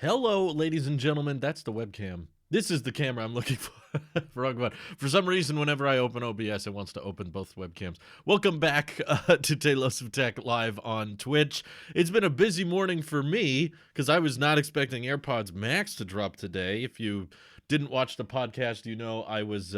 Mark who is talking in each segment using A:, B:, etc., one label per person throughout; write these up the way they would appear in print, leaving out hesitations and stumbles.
A: Hello, ladies and gentlemen. That's the webcam. This is the camera I'm looking for. Wrong one. For some reason, whenever I open OBS, it wants to open both webcams. Welcome back to Talos of Tech live on Twitch. It's been a busy morning for me because I was not expecting AirPods Max to drop today. If you didn't watch the podcast, you know I was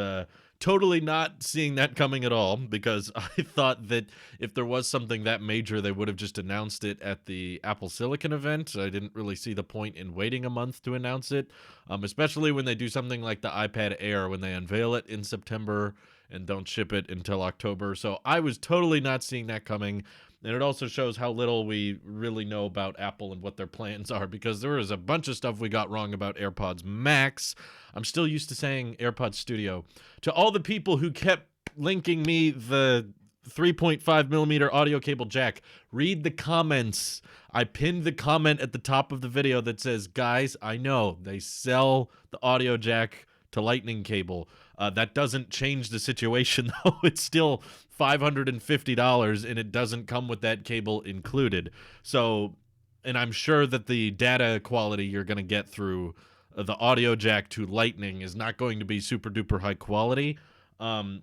A: totally not seeing that coming at all, because I thought that if there was something that major, they would have just announced it at the Apple Silicon event. I didn't really see the point in waiting a month to announce it, especially when they do something like the iPad Air, when they unveil it in September and don't ship it until October. So I was totally not seeing that coming. And it also shows how little we really know about Apple and what their plans are, because there is a bunch of stuff we got wrong about AirPods Max. I'm still used to saying AirPods Studio. To all the people who kept linking me the 3.5 millimeter audio cable jack, read the comments. I pinned the comment at the top of the video that says, guys, I know they sell the audio jack to lightning cable. That doesn't change the situation, though. It's still $550, and it doesn't come with that cable included. So, and I'm sure that the data quality you're going to get through the audio jack to lightning is not going to be super duper high quality,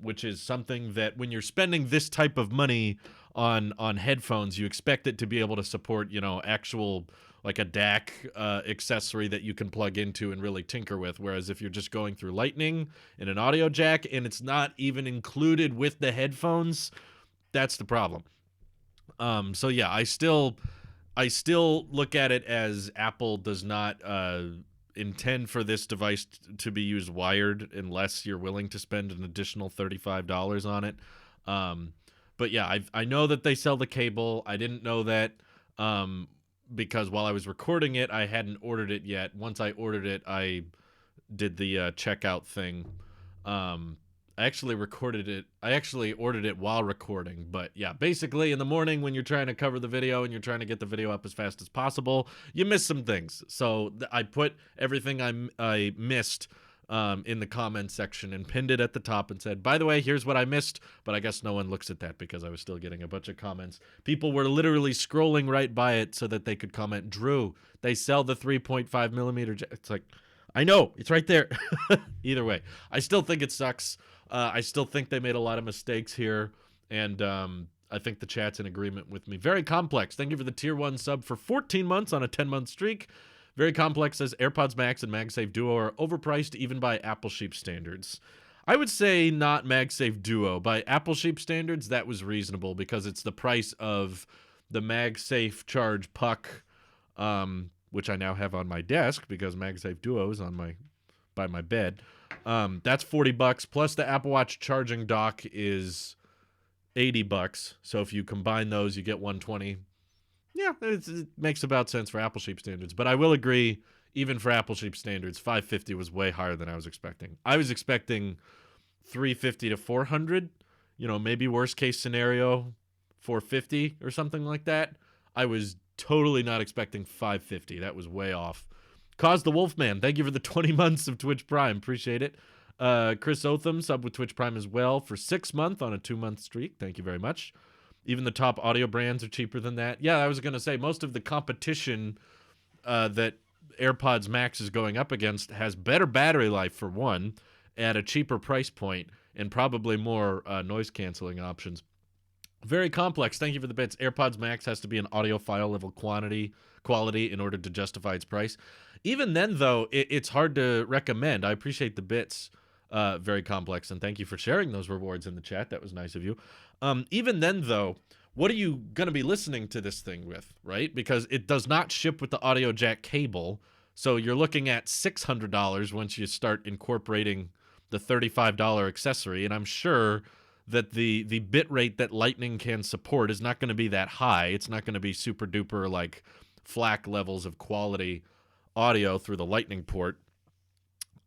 A: which is something that when you're spending this type of money on headphones, you expect it to be able to support, actual, like a DAC accessory that you can plug into and really tinker with. Whereas if you're just going through lightning in an audio jack and it's not even included with the headphones, that's the problem. So yeah, I still look at it as Apple does not intend for this device to be used wired unless you're willing to spend an additional $35 on it. But yeah, I know that they sell the cable. I didn't know that because while I was recording it, I hadn't ordered it yet. Once I ordered it, I did the checkout thing. I actually recorded it. I actually ordered it while recording. But yeah, basically in the morning when you're trying to cover the video and you're trying to get the video up as fast as possible, you miss some things. So I put everything I missed in the comments section and pinned it at the top and said, by the way, here's what I missed. But I guess no one looks at that because I was still getting a bunch of comments. People were literally scrolling right by it so that they could comment, Drew, they sell the 3.5 millimeter. It's like, I know, it's right there. Either way, I still think it sucks. I still think they made a lot of mistakes here. And I think the chat's in agreement with me. Very Complex, thank you for the tier 1 sub for 14 months on a 10-month streak. Very Complex says AirPods Max and MagSafe Duo are overpriced even by Apple Sheep standards. I would say not MagSafe Duo. By Apple Sheep standards, that was reasonable because it's the price of the MagSafe Charge Puck, which I now have on my desk because MagSafe Duo is by my bed. That's $40 plus the Apple Watch charging dock is $80. So if you combine those, you get $120. Yeah, it makes about sense for Apple Sheep standards. But I will agree, even for Apple Sheep standards, $550 was way higher than I was expecting. I was expecting $350 to $400. Maybe worst case scenario, $450 or something like that. I was totally not expecting $550. That was way off. Cause the Wolfman, thank you for the 20 months of Twitch Prime. Appreciate it. Chris Otham, sub with Twitch Prime as well for 6 months on a 2-month streak. Thank you very much. Even the top audio brands are cheaper than that. Yeah, I was going to say, most of the competition that AirPods Max is going up against has better battery life, for one, at a cheaper price point, and probably more noise-canceling options. Very Complex, thank you for the bits. AirPods Max has to be an audiophile level quality in order to justify its price. Even then, though, it's hard to recommend. I appreciate the bits, Very Complex, and thank you for sharing those rewards in the chat. That was nice of you. Even then, though, what are you going to be listening to this thing with, right? Because it does not ship with the audio jack cable, so you're looking at $600 once you start incorporating the $35 accessory, and I'm sure that the bit rate that Lightning can support is not going to be that high. It's not going to be super duper like FLAC levels of quality audio through the Lightning port.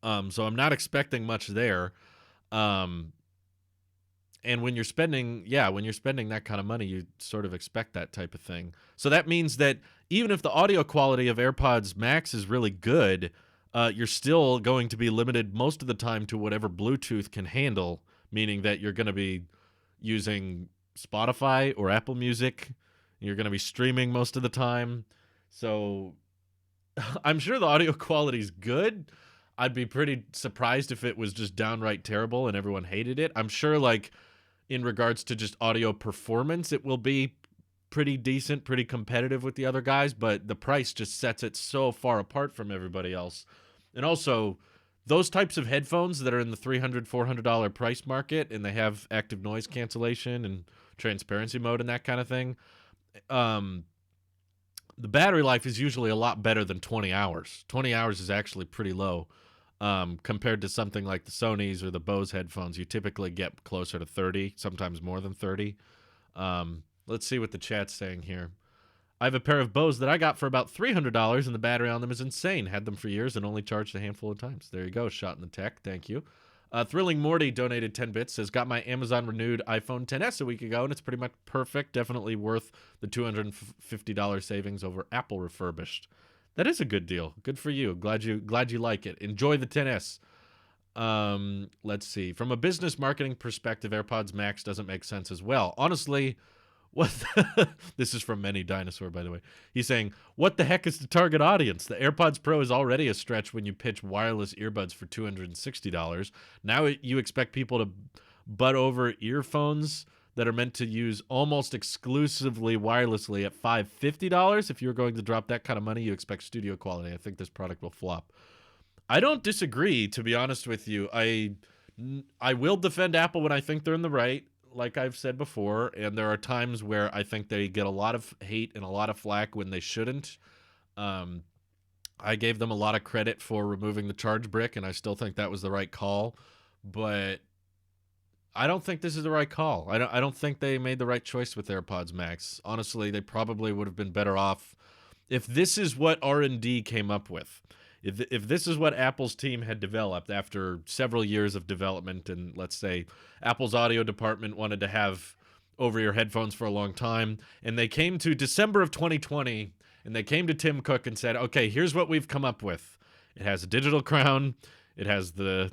A: So I'm not expecting much there. And when you're spending that kind of money, you sort of expect that type of thing. So that means that even if the audio quality of AirPods Max is really good, you're still going to be limited most of the time to whatever Bluetooth can handle, meaning that you're going to be using Spotify or Apple Music. You're going to be streaming most of the time. So I'm sure the audio quality's good. I'd be pretty surprised if it was just downright terrible and everyone hated it. I'm sure, like, in regards to just audio performance, it will be pretty decent, pretty competitive with the other guys, but the price just sets it so far apart from everybody else. And also, those types of headphones that are in the $300, $400 price market and they have active noise cancellation and transparency mode and that kind of thing, um, the battery life is usually a lot better than 20 hours. 20 hours is actually pretty low. Compared to something like the Sony's or the Bose headphones, you typically get closer to 30, sometimes more than 30. Let's see what the chat's saying here. I have a pair of Bose that I got for about $300, and the battery on them is insane. Had them for years and only charged a handful of times. There you go, shot in the tech. Thank you. Thrilling Morty donated 10 bits, says, got my Amazon renewed iPhone XS a week ago, and it's pretty much perfect. Definitely worth the $250 savings over Apple refurbished. That is a good deal. Good for you. Glad you like it. Enjoy the XS. Let's see. From a business marketing perspective, AirPods Max doesn't make sense as well. Honestly, this is from Many Dinosaur, by the way. He's saying, what the heck is the target audience? The AirPods Pro is already a stretch when you pitch wireless earbuds for $260. Now you expect people to butt over earphones that are meant to use almost exclusively wirelessly at $550. If you're going to drop that kind of money, you expect studio quality. I think this product will flop. I don't disagree, to be honest with you. I will defend Apple when I think they're in the right, like I've said before, and there are times where I think they get a lot of hate and a lot of flack when they shouldn't. I gave them a lot of credit for removing the charge brick, and I still think that was the right call, but I don't think this is the right call. I don't think they made the right choice with AirPods Max. Honestly, they probably would have been better off if this is what R&D came up with. If this is what Apple's team had developed after several years of development, and let's say Apple's audio department wanted to have over-ear headphones for a long time, and they came to December of 2020, and they came to Tim Cook and said, okay, here's what we've come up with. It has a digital crown. It has the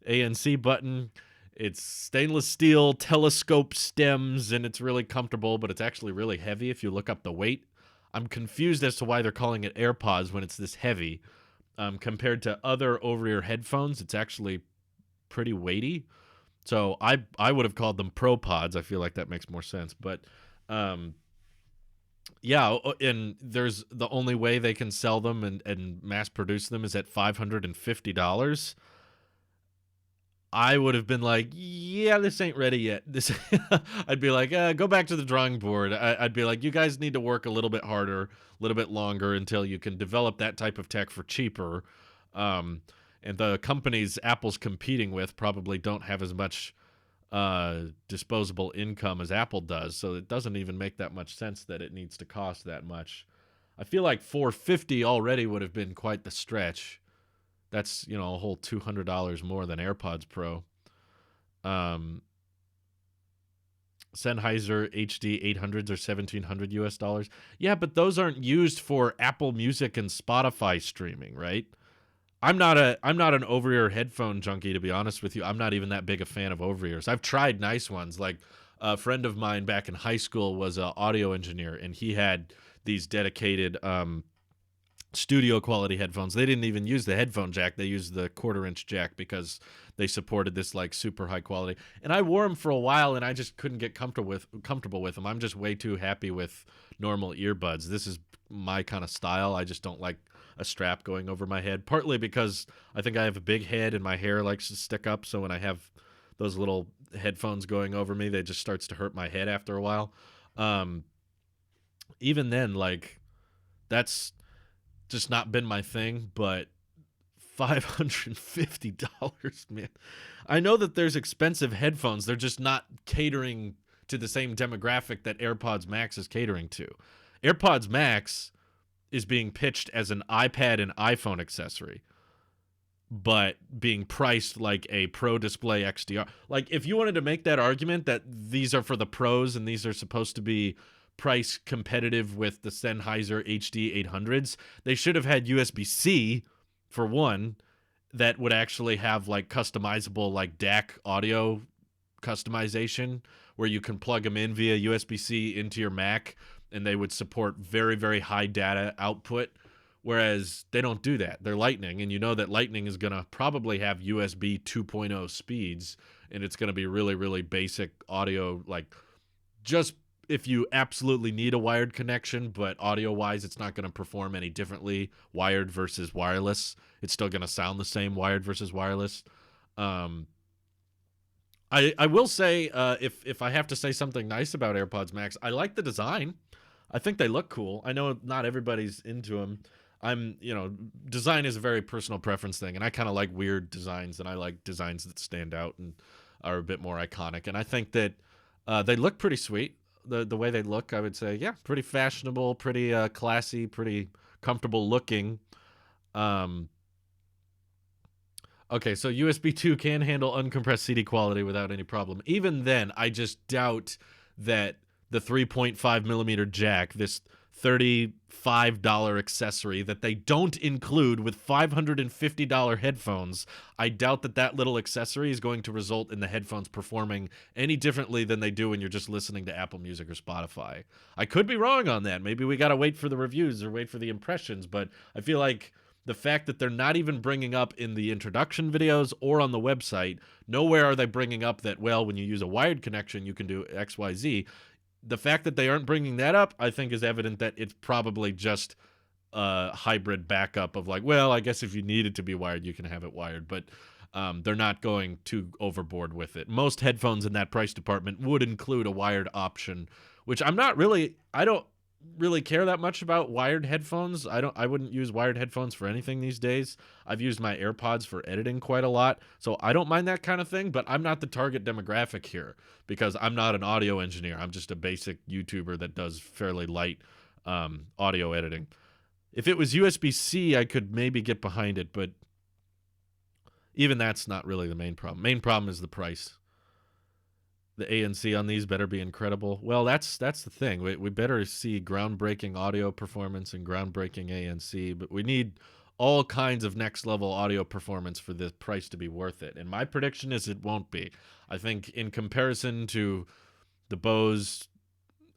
A: ANC button. It's stainless steel telescope stems, and it's really comfortable, but it's actually really heavy if you look up the weight. I'm confused as to why they're calling it AirPods when it's this heavy. Compared to other over-ear headphones, it's actually pretty weighty. So I would have called them Pro Pods. I feel like that makes more sense. But yeah, and there's the only way they can sell them and mass produce them is at $550. I would have been like, yeah, this ain't ready yet. I'd be like, go back to the drawing board. I'd be like, you guys need to work a little bit harder, a little bit longer until you can develop that type of tech for cheaper. And the companies Apple's competing with probably don't have as much disposable income as Apple does. So it doesn't even make that much sense that it needs to cost that much. I feel like $450 already would have been quite the stretch. That's, a whole $200 more than AirPods Pro. Sennheiser HD 800s are $1,700 US. Yeah, but those aren't used for Apple Music and Spotify streaming, right? I'm not an over-ear headphone junkie, to be honest with you. I'm not even that big a fan of over-ears. I've tried nice ones. Like a friend of mine back in high school was an audio engineer, and he had these dedicated studio quality headphones. They didn't even use the headphone jack. They used the 1/4-inch jack because they supported this like super high quality. And I wore them for a while and I just couldn't get comfortable with them. I'm just way too happy with normal earbuds. This is my kind of style. I just don't like a strap going over my head, partly because I think I have a big head and my hair likes to stick up. So when I have those little headphones going over me, they just starts to hurt my head after a while. Even then, like, that's just not been my thing, but $550, man. I know that there's expensive headphones. They're just not catering to the same demographic that AirPods Max is catering to. AirPods Max is being pitched as an iPad and iPhone accessory, but being priced like a Pro Display XDR. Like, if you wanted to make that argument that these are for the pros and these are supposed to be price competitive with the Sennheiser HD 800s, they should have had USB-C for one that would actually have like customizable like DAC audio customization where you can plug them in via USB-C into your Mac and they would support very, very high data output Whereas they don't do that. They're Lightning, and you know that Lightning is going to probably have USB 2.0 speeds, and it's going to be really, really basic audio, like just if you absolutely need a wired connection, but audio-wise, it's not going to perform any differently, wired versus wireless. It's still going to sound the same, wired versus wireless. I will say, if I have to say something nice about AirPods Max, I like the design. I think they look cool. I know not everybody's into them. Design is a very personal preference thing, and I kind of like weird designs, and I like designs that stand out and are a bit more iconic. And I think that they look pretty sweet. The way they look, I would say, yeah, pretty fashionable, pretty classy, pretty comfortable looking. Okay, so USB 2 can handle uncompressed CD quality without any problem. Even then, I just doubt that the 3.5 millimeter jack, this $35 accessory that they don't include with $550 headphones, I doubt that that little accessory is going to result in the headphones performing any differently than they do when you're just listening to Apple Music or Spotify. I could be wrong on that. Maybe we got to wait for the reviews or wait for the impressions, but I feel like the fact that they're not even bringing up in the introduction videos or on the website, nowhere are they bringing up that, well, when you use a wired connection, you can do XYZ. The fact that they aren't bringing that up, I think, is evident that it's probably just a hybrid backup of like, well, I guess if you need it to be wired, you can have it wired. But they're not going too overboard with it. Most headphones in that price department would include a wired option, which I don't really care that much about wired headphones. I wouldn't use wired headphones for anything these days. I've used my AirPods for editing quite a lot, so I don't mind that kind of thing, but I'm not the target demographic here because I'm not an audio engineer. I'm just a basic YouTuber that does fairly light audio editing. If it was USB-C, I could maybe get behind it, but even that's not really the main problem. Main problem is the price. The ANC on these better be incredible. Well, that's the thing. We better see groundbreaking audio performance and groundbreaking ANC, but we need all kinds of next level audio performance for this price to be worth it. And my prediction is it won't be. I think in comparison to the Bose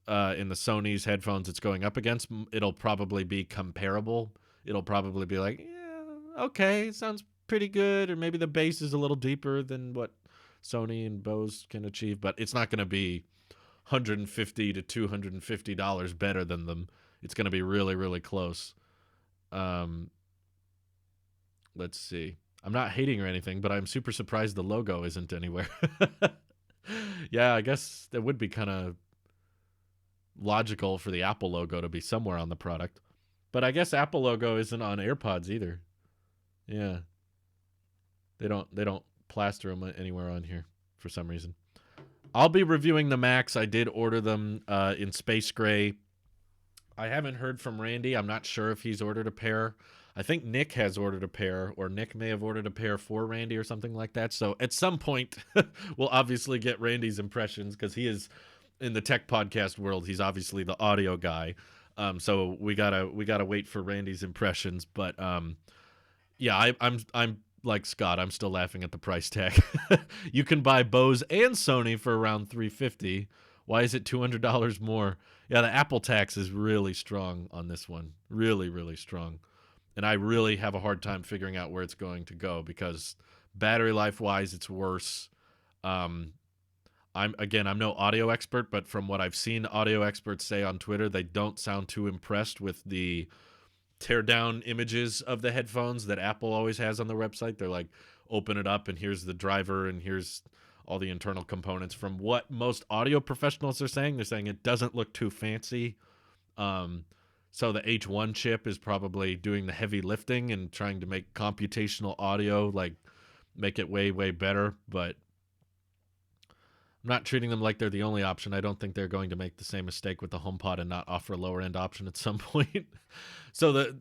A: in the Sony's headphones it's going up against, it'll probably be comparable. It'll probably be like, yeah, okay, sounds pretty good, or maybe the bass is a little deeper than what Sony and Bose can achieve, but it's not going to be $150 to $250 better than them. It's going to be really, really close. Let's see. I'm not hating or anything, but I'm super surprised the logo isn't anywhere. Yeah, I guess that would be kind of logical for the Apple logo to be somewhere on the product. But I guess Apple logo isn't on AirPods either. Yeah. They don't plaster them anywhere on here for some reason. I'll be reviewing the Max. I did order them in space gray. I haven't heard from Randy. I'm not sure if he's ordered a pair. I think Nick has ordered a pair, or Nick may have ordered a pair for Randy or something like that. So at some point, we'll obviously get Randy's impressions because he is in the tech podcast world. He's obviously the audio guy. So we gotta wait for Randy's impressions. But yeah, I'm like Scott, I'm still laughing at the price tag. You can buy Bose and Sony for around $350. Why is it $200 more? Yeah, the Apple tax is really strong on this one. Really, really strong. And I really have a hard time figuring out where it's going to go because battery life-wise, it's worse. I'm no audio expert, but from what I've seen audio experts say on Twitter, they don't sound too impressed with the tear down images of the headphones that Apple always has on their website. They're like, open it up and here's the driver and here's all the internal components. From what most audio professionals are saying, they're saying it doesn't look too fancy. So the H1 chip is probably doing the heavy lifting and trying to make computational audio, like make it way, way better. But I'm not treating them like they're the only option. I don't think they're going to make the same mistake with the HomePod and not offer a lower end option at some point. So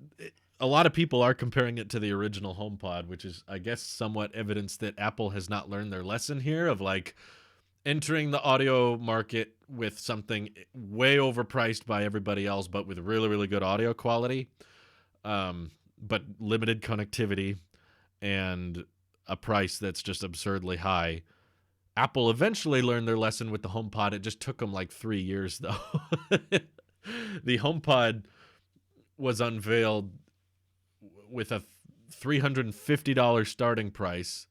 A: a lot of people are comparing it to the original HomePod, which is, I guess, somewhat evidence that Apple has not learned their lesson here of like entering the audio market with something way overpriced by everybody else, but with really, really good audio quality, but limited connectivity and a price that's just absurdly high. Apple eventually learned their lesson with the HomePod. It just took them like 3 years, though. The HomePod was unveiled with a $350 starting price,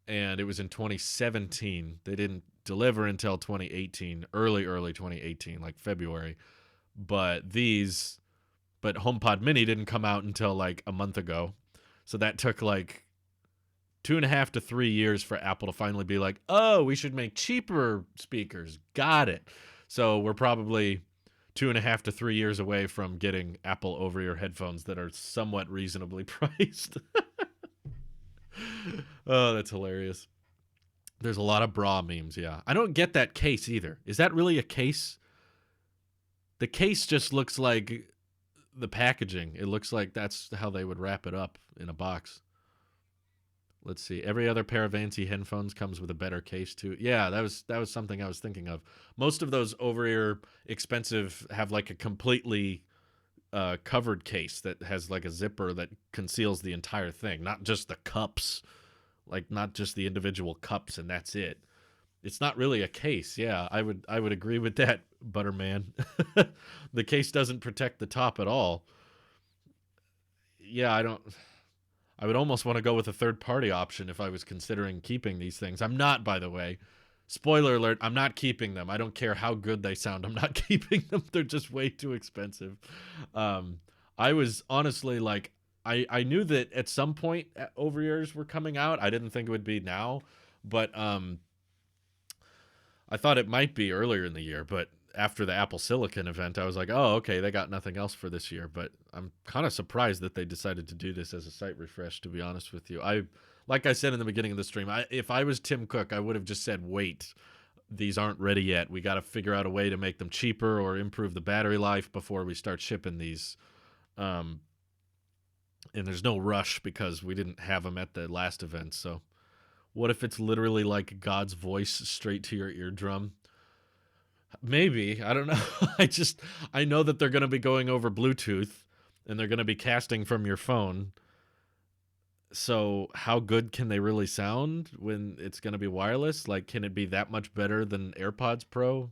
A: and it was in 2017. They didn't deliver until 2018, early 2018, like February. But HomePod Mini didn't come out until like a month ago. So that took like 2.5 to 3 years for Apple to finally be like, oh, we should make cheaper speakers. Got it. So we're probably 2.5 to 3 years away from getting Apple over-ear headphones that are somewhat reasonably priced. Oh, that's hilarious. There's a lot of bra memes, yeah. I don't get that case either. Is that really a case? The case just looks like the packaging. It looks like that's how they would wrap it up in a box. Let's see. Every other pair of ANSI headphones comes with a better case too. Yeah, that was something I was thinking of. Most of those over-ear expensive have like a completely covered case that has like a zipper that conceals the entire thing, not just the cups, like not just the individual cups, and that's it. It's not really a case. Yeah, I would agree with that, Butterman. The case doesn't protect the top at all. Yeah, I would almost want to go with a third-party option if I was considering keeping these things. I'm not, by the way. Spoiler alert, I'm not keeping them. I don't care how good they sound. I'm not keeping them. They're just way too expensive. I was honestly like, I knew that at some point over-ears were coming out. I didn't think it would be now, but I thought it might be earlier in the year. But after the Apple Silicon event, I was like, oh, okay, they got nothing else for this year. But I'm kind of surprised that they decided to do this as a site refresh, to be honest with you. Like I said in the beginning of the stream, if I was Tim Cook, I would have just said, wait, these aren't ready yet. We got to figure out a way to make them cheaper or improve the battery life before we start shipping these. And there's no rush because we didn't have them at the last event. So what if it's literally like God's voice straight to your eardrum? Maybe. I don't know. I know that they're going to be going over Bluetooth and they're going to be casting from your phone. So how good can they really sound when it's going to be wireless? Like, can it be that much better than AirPods Pro?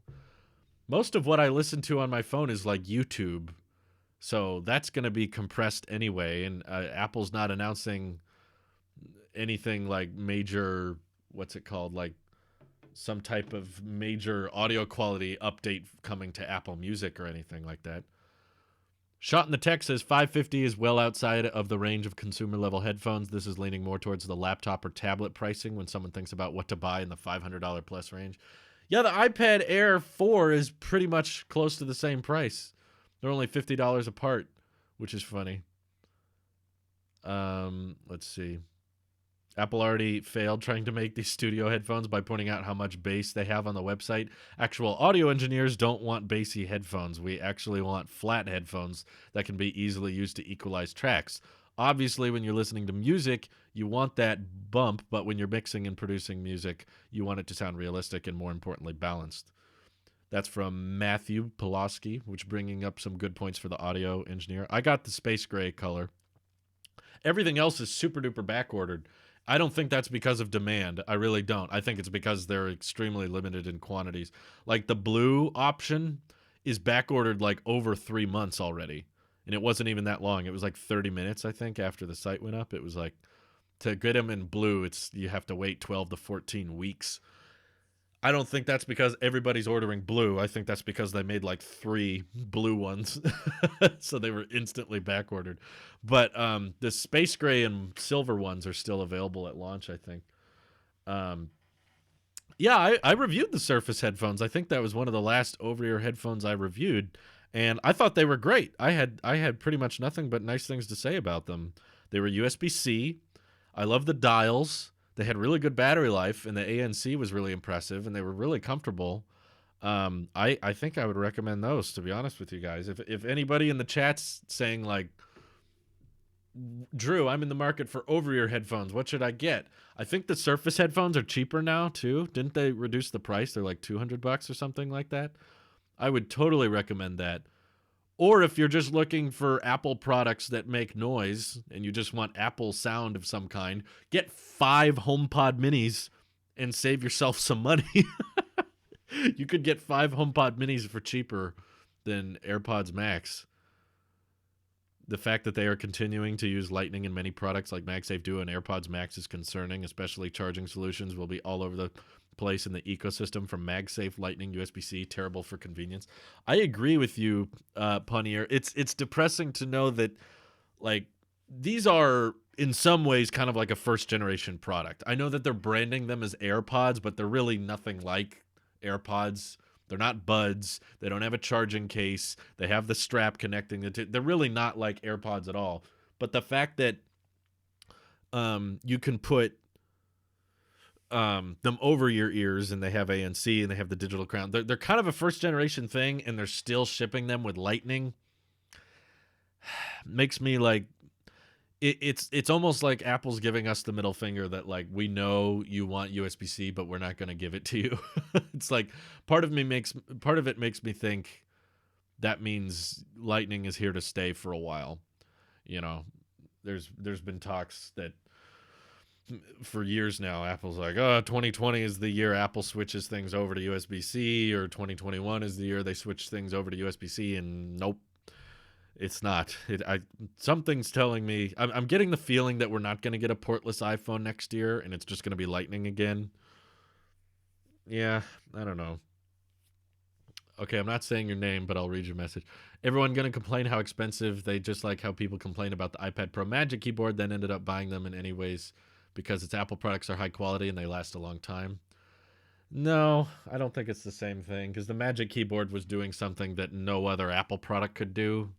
A: Most of what I listen to on my phone is like YouTube. So that's going to be compressed anyway. And Apple's not announcing anything like major, what's it called? Like some type of major audio quality update coming to Apple Music or anything like that. Shot in the Text says $550 is well outside of the range of consumer-level headphones. This is leaning more towards the laptop or tablet pricing when someone thinks about what to buy in the $500 plus range. Yeah, the iPad Air 4 is pretty much close to the same price. They're only $50 apart, which is funny. Let's see. Apple already failed trying to make these studio headphones by pointing out how much bass they have on the website. Actual audio engineers don't want bassy headphones. We actually want flat headphones that can be easily used to equalize tracks. Obviously, when you're listening to music, you want that bump, but when you're mixing and producing music, you want it to sound realistic and, more importantly, balanced. That's from Matthew Pulaski, which bringing up some good points for the audio engineer. I got the space gray color. Everything else is super duper back ordered. I don't think that's because of demand. I really don't. I think it's because they're extremely limited in quantities. Like the blue option is back ordered like over 3 months already. And it wasn't even that long. It was like 30 minutes, I think, after the site went up. It was like, to get them in blue, you have to wait 12 to 14 weeks. I don't think that's because everybody's ordering blue. I think that's because they made like 3 blue ones. So they were instantly back ordered. But the space gray and silver ones are still available at launch, I think. Yeah, I reviewed the Surface headphones. I think that was one of the last over-ear headphones I reviewed. And I thought they were great. I had pretty much nothing but nice things to say about them. They were USB-C. I love the dials. They had really good battery life, and the ANC was really impressive, and they were really comfortable. I think I would recommend those, to be honest with you guys. If anybody in the chat's saying, like, Drew, I'm in the market for over-ear headphones, what should I get? I think the Surface headphones are cheaper now, too. Didn't they reduce the price? They're like $200 or something like that. I would totally recommend that. Or if you're just looking for Apple products that make noise and you just want Apple sound of some kind, get 5 HomePod minis and save yourself some money. You could get 5 HomePod minis for cheaper than AirPods Max. The fact that they are continuing to use Lightning in many products like MagSafe Duo and AirPods Max is concerning, especially charging solutions will be all over the place in the ecosystem from MagSafe, Lightning, USB-C, terrible for convenience. I agree with you, Punnier. It's depressing to know that, like, these are in some ways kind of like a first generation product. I know that they're branding them as AirPods, but they're really nothing like AirPods. They're not buds. They don't have a charging case. They have the strap connecting the two. They're really not like AirPods at all. But the fact that you can put them over your ears, and they have ANC and they have the digital crown. They're kind of a first generation thing, and they're still shipping them with Lightning. Makes me like it's almost like Apple's giving us the middle finger that, like, we know you want USB-C, but we're not going to give it to you. It's like part of it makes me think that means Lightning is here to stay for a while. You know, there's been talks that for years now, Apple's like, 2020 is the year Apple switches things over to USB-C, or 2021 is the year they switch things over to USB-C, and nope. It's not. Something's telling me. I'm getting the feeling that we're not going to get a portless iPhone next year, and it's just going to be Lightning again. Yeah, I don't know. Okay, I'm not saying your name, but I'll read your message. Everyone going to complain how expensive they, just like how people complain about the iPad Pro Magic Keyboard, then ended up buying them in any ways because its Apple products are high quality and they last a long time. No, I don't think it's the same thing, because the Magic Keyboard was doing something that no other Apple product could do.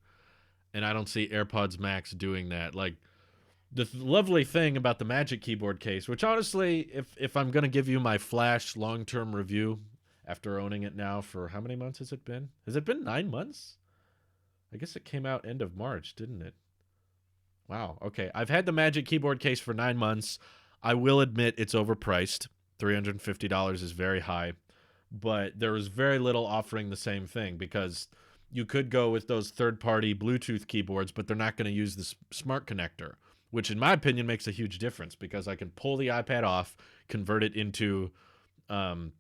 A: And I don't see AirPods Max doing that. Like, the lovely thing about the Magic Keyboard case, which honestly, if I'm going to give you my flash long-term review after owning it now for how many months has it been? Has it been 9 months? I guess it came out end of March, didn't it? Wow. Okay. I've had the Magic Keyboard case for 9 months. I will admit it's overpriced. $350 is very high. But there was very little offering the same thing, because you could go with those third-party Bluetooth keyboards, but they're not going to use the smart connector, which in my opinion makes a huge difference, because I can pull the iPad off, convert it into a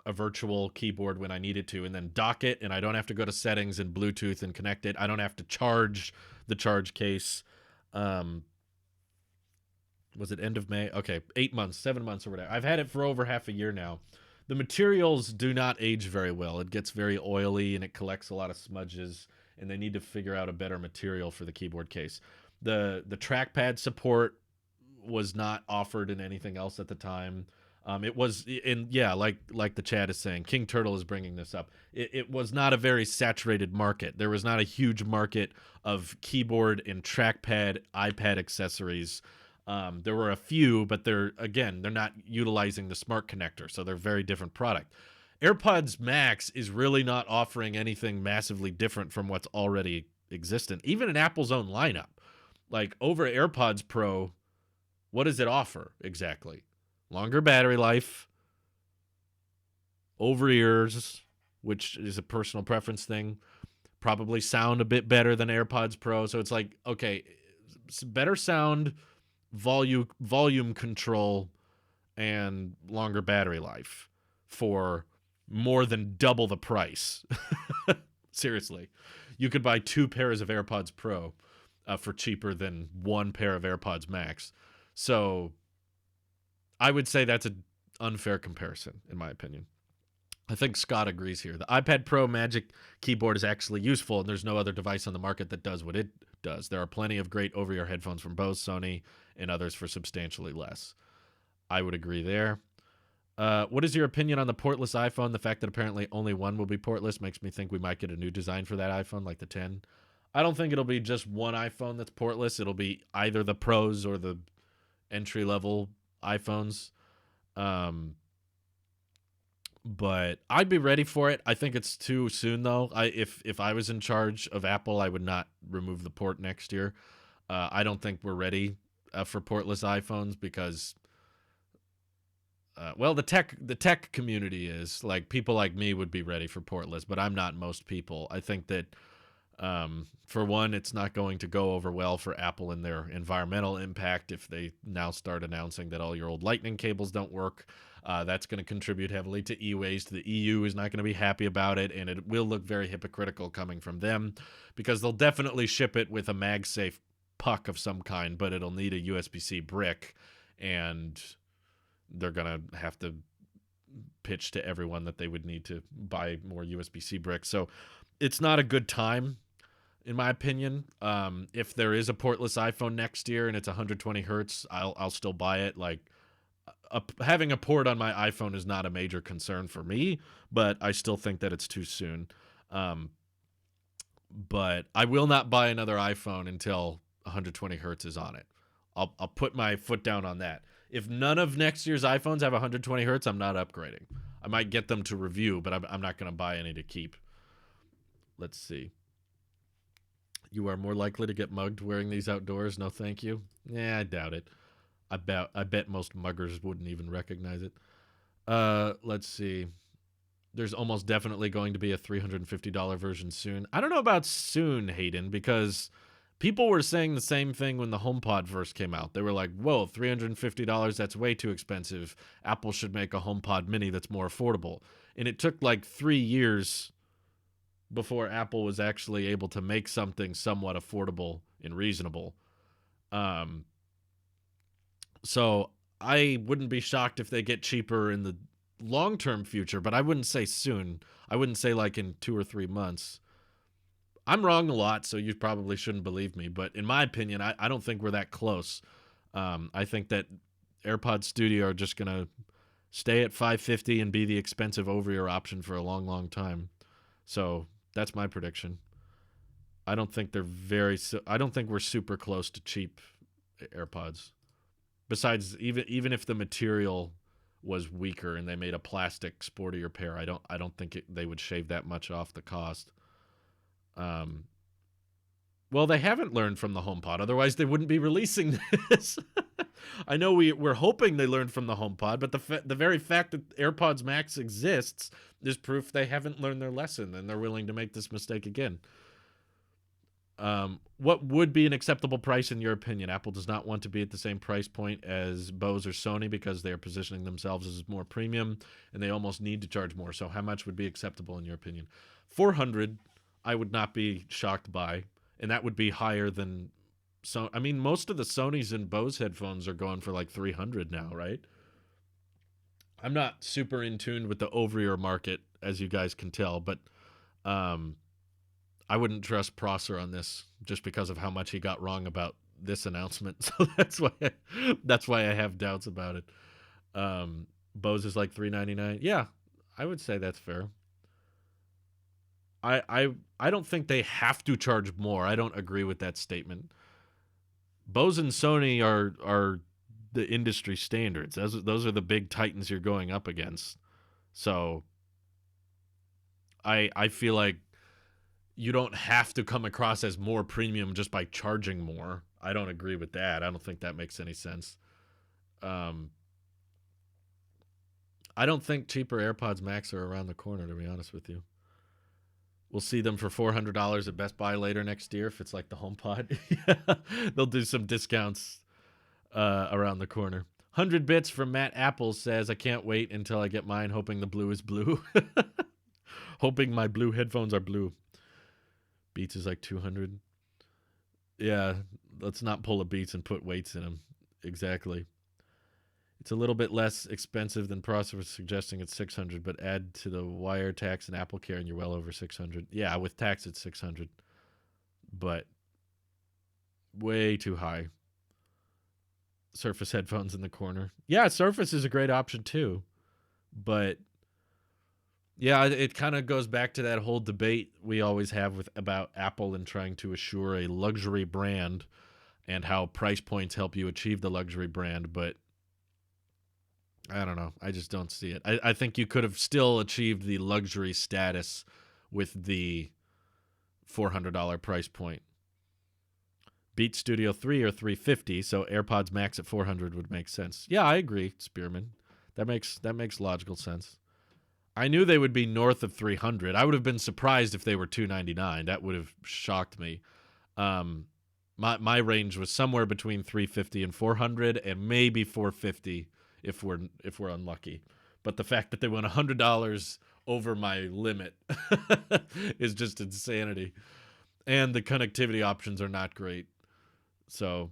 A: virtual keyboard when I need it to, and then dock it, and I don't have to go to settings and Bluetooth and connect it. I don't have to charge the charge case. Was it end of May? Okay, 8 months, 7 months or whatever. I've had it for over half a year now. The materials do not age very well. It gets very oily and it collects a lot of smudges, and they need to figure out a better material for the keyboard case. The trackpad support was not offered in anything else at the time. It was like the chat is saying, King Turtle is bringing this up. It was not a very saturated market. There was not a huge market of keyboard and trackpad iPad accessories. There were a few, but they're not utilizing the smart connector, so they're a very different product. AirPods Max is really not offering anything massively different from what's already existent, even in Apple's own lineup. Like, over AirPods Pro, what does it offer exactly? Longer battery life, over ears, which is a personal preference thing, probably sound a bit better than AirPods Pro. So it's like, okay, better sound, volume control, and longer battery life for more than double the price. Seriously, you could buy 2 pairs of AirPods Pro for cheaper than 1 pair of AirPods Max. So I would say that's an unfair comparison, in my opinion. I think Scott agrees here. The iPad Pro Magic Keyboard is actually useful, and there's no other device on the market that does what it does. There are plenty of great over-ear headphones from Bose, Sony, and others for substantially less. I would agree there. What is your opinion on the portless iPhone? The fact that apparently only one will be portless makes me think we might get a new design for that iPhone, like the 10. I don't think it'll be just one iPhone that's portless. It'll be either the Pros or the entry-level iPhones. But I'd be ready for it. I think it's too soon, though. If I was in charge of Apple, I would not remove the port next year. I don't think we're ready for portless iPhones, because the tech community is, like, people like me would be ready for portless, but I'm not most people. I think that For one, it's not going to go over well for Apple and their environmental impact if they now start announcing that all your old lightning cables don't work. That's going to contribute heavily to e-waste. The EU is not going to be happy about it, and it will look very hypocritical coming from them because they'll definitely ship it with a MagSafe puck of some kind, but it'll need a USB-C brick, and they're going to have to pitch to everyone that they would need to buy more USB-C bricks. So it's not a good time, in my opinion. If there is a portless iPhone next year and it's 120 hertz, I'll still buy it. Like, having a port on my iPhone is not a major concern for me, but I still think that it's too soon. But I will not buy another iPhone until 120 hertz is on it. I'll put my foot down on that. If none of next year's iPhones have 120 hertz, I'm not upgrading. I might get them to review, but I'm not going to buy any to keep. Let's see. You are more likely to get mugged wearing these outdoors. No, thank you. Yeah, I doubt it. I bet most muggers wouldn't even recognize it. Let's see. There's almost definitely going to be a $350 version soon. I don't know about soon, Hayden, because people were saying the same thing when the HomePod first came out. They were like, whoa, $350, that's way too expensive. Apple should make a HomePod mini that's more affordable. And it took like 3 years before Apple was actually able to make something somewhat affordable and reasonable. So I wouldn't be shocked if they get cheaper in the long-term future, but I wouldn't say soon. I wouldn't say like in 2 or 3 months. I'm wrong a lot, so you probably shouldn't believe me, but in my opinion, I don't think we're that close. I think that AirPods Studio are just going to stay at $550 and be the expensive over-ear option for a long, long time. So that's my prediction. I don't think I don't think we're super close to cheap AirPods. Besides, even if the material was weaker and they made a plastic sportier pair, I don't think they would shave that much off the cost. Well, they haven't learned from the HomePod. Otherwise, they wouldn't be releasing this. I know we're hoping they learned from the HomePod, but the very fact that AirPods Max exists is proof they haven't learned their lesson and they're willing to make this mistake again. What would be an acceptable price in your opinion? Apple does not want to be at the same price point as Bose or Sony because they are positioning themselves as more premium and they almost need to charge more. So how much would be acceptable in your opinion? $400, I would not be shocked by, and that would be higher than. So I mean, most of the Sonys and Bose headphones are going for like $300 now, right? I'm not super in tune with the over-ear market, as you guys can tell, but I wouldn't trust Prosser on this just because of how much he got wrong about this announcement. So that's why I have doubts about it. Bose is like $399. Yeah, I would say that's fair. I don't think they have to charge more. I don't agree with that statement. Bose and Sony are the industry standards. Those are the big titans you're going up against. So I feel like you don't have to come across as more premium just by charging more. I don't agree with that. I don't think that makes any sense. I don't think cheaper AirPods Max are around the corner, to be honest with you. We'll see them for $400 at Best Buy later next year if it's like the HomePod. Yeah, they'll do some discounts around the corner. 100 bits from Matt Apple says, I can't wait until I get mine, hoping the blue is blue. Hoping my blue headphones are blue. Beats is like 200. Yeah, let's not pull a Beats and put weights in them. Exactly. It's a little bit less expensive than Prosser was suggesting it's 600, but add to the wire tax and Apple Care and you're well over 600. Yeah, with tax it's 600. But way too high. Surface headphones in the corner. Yeah, Surface is a great option too. But yeah, it kind of goes back to that whole debate we always have about Apple and trying to assure a luxury brand and how price points help you achieve the luxury brand. But I don't know. I just don't see it. I think you could have still achieved the luxury status with the $400 price point. Beat Studio 3 or $350, so AirPods Max at $400 would make sense. Yeah, I agree, Spearman. That makes logical sense. I knew they would be north of 300. I would have been surprised if they were 299. That would have shocked me. Um, my range was somewhere between 350 and 400, and maybe 450 if we're unlucky. But the fact that they went $100 over my limit is just insanity. And the connectivity options are not great. So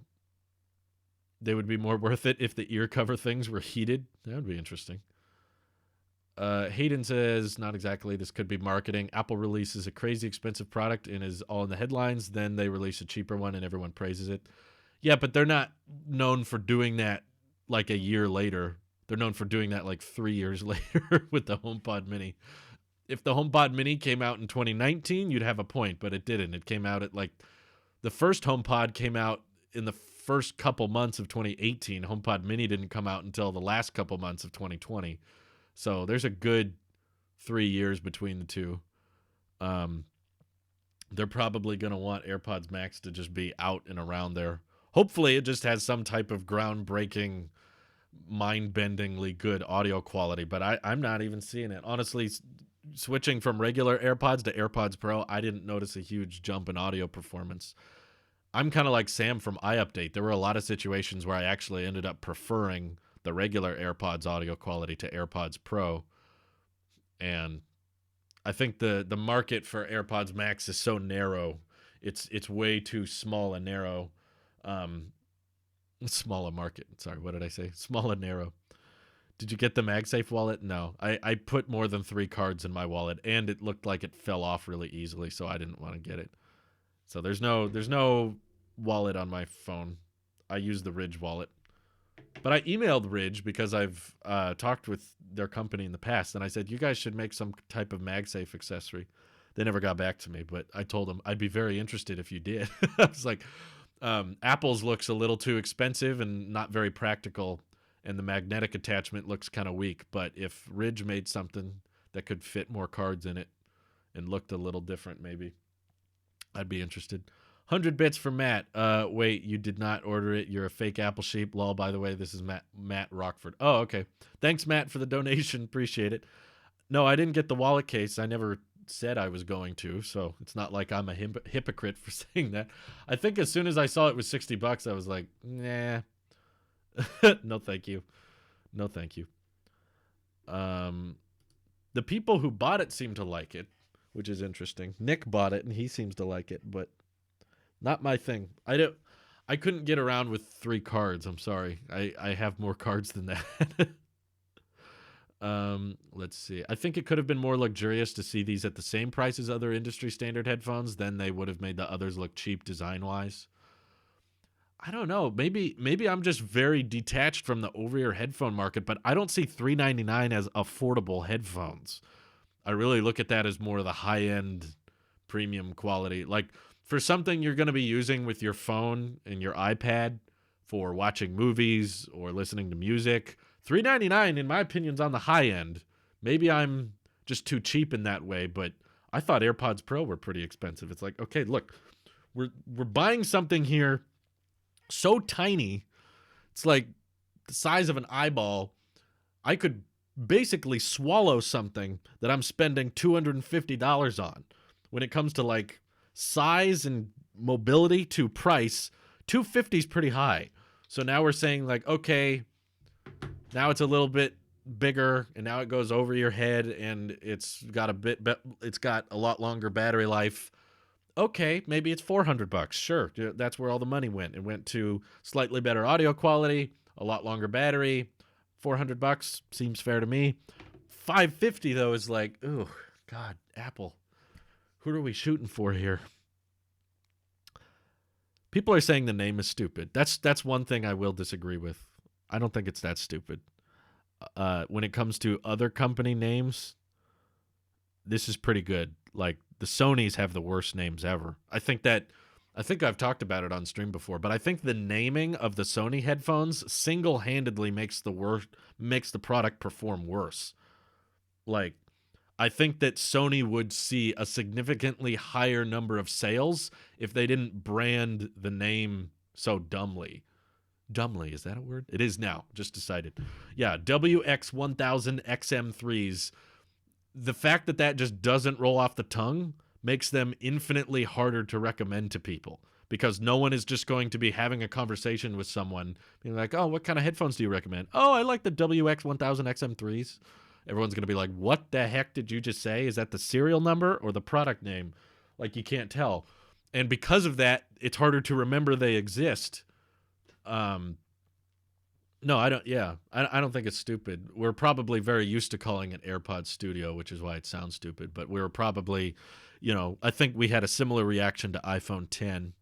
A: they would be more worth it if the ear cover things were heated. That would be interesting. Hayden says, not exactly. This could be marketing. Apple releases a crazy expensive product and is all in the headlines. Then they release a cheaper one and everyone praises it. Yeah, but they're not known for doing that like a year later. They're known for doing that like 3 years later with the HomePod Mini. If the HomePod Mini came out in 2019, you'd have a point, but it didn't. It came out at like the first HomePod came out in the first couple months of 2018. HomePod Mini didn't come out until the last couple months of 2020. So there's a good 3 years between the two. They're probably going to want AirPods Max to just be out and around there. Hopefully it just has some type of groundbreaking, mind-bendingly good audio quality, but I'm not even seeing it. Honestly, switching from regular AirPods to AirPods Pro, I didn't notice a huge jump in audio performance. I'm kind of like Sam from iUpdate. There were a lot of situations where I actually ended up preferring the regular AirPods audio quality to AirPods Pro. And I think the market for AirPods Max is so narrow. It's way too small and narrow. Small a market. Sorry, what did I say? Small and narrow. Did you get the MagSafe wallet? No. I put more than 3 cards in my wallet, and it looked like it fell off really easily, so I didn't want to get it. So there's no wallet on my phone. I use the Ridge wallet. But I emailed Ridge because I've talked with their company in the past, and I said, you guys should make some type of MagSafe accessory. They never got back to me, but I told them I'd be very interested if you did. I was like, Apple's looks a little too expensive and not very practical, and the magnetic attachment looks kind of weak. But if Ridge made something that could fit more cards in it and looked a little different, maybe I'd be interested. 100 bits for Matt. Wait, you did not order it. You're a fake Apple sheep. Lol, by the way, this is Matt Rockford. Oh, okay. Thanks, Matt, for the donation. Appreciate it. No, I didn't get the wallet case. I never said I was going to, so it's not like I'm a hypocrite for saying that. I think as soon as I saw it was $60, I was like, nah. No, thank you. No, thank you. The people who bought it seem to like it, which is interesting. Nick bought it, and he seems to like it, but not my thing. I couldn't get around with 3 cards. I'm sorry. I have more cards than that. Let's see. I think it could have been more luxurious to see these at the same price as other industry standard headphones. Then they would have made the others look cheap design-wise. I don't know. Maybe I'm just very detached from the over-ear headphone market, but I don't see $399 as affordable headphones. I really look at that as more of the high-end premium quality. Like, for something you're going to be using with your phone and your iPad for watching movies or listening to music, $399, in my opinion, is on the high end. Maybe I'm just too cheap in that way, but I thought AirPods Pro were pretty expensive. It's like, okay, look, we're buying something here so tiny, it's like the size of an eyeball. I could basically swallow something that I'm spending $250 on. When it comes to like size and mobility to price, $250 is pretty high. So now we're saying like, okay, now it's a little bit bigger, and now it goes over your head, and it's got a lot longer battery life. Okay, maybe it's $400. Sure, that's where all the money went. It went to slightly better audio quality, a lot longer battery. $400 seems fair to me. $550 though is like, oh God, Apple. Who are we shooting for here? People are saying the name is stupid. That's one thing I will disagree with. I don't think it's that stupid. When it comes to other company names, this is pretty good. Like, the Sonys have the worst names ever. I think I've talked about it on stream before, but I think the naming of the Sony headphones single-handedly makes the product perform worse. Like, I think that Sony would see a significantly higher number of sales if they didn't brand the name so dumbly. Dumbly, is that a word? It is now. Just decided. Yeah, WX1000 XM3s. the fact that that just doesn't roll off the tongue makes them infinitely harder to recommend to people, because no one is just going to be having a conversation with someone being like, oh, what kind of headphones do you recommend? Oh, I like the WX1000 XM3s. Everyone's going to be like, what the heck did you just say? Is that the serial number or the product name? Like, you can't tell. And because of that, it's harder to remember they exist. No, I don't. Yeah, I don't think it's stupid. We're probably very used to calling it AirPods Studio, which is why it sounds stupid. But we were probably, I think we had a similar reaction to iPhone 10.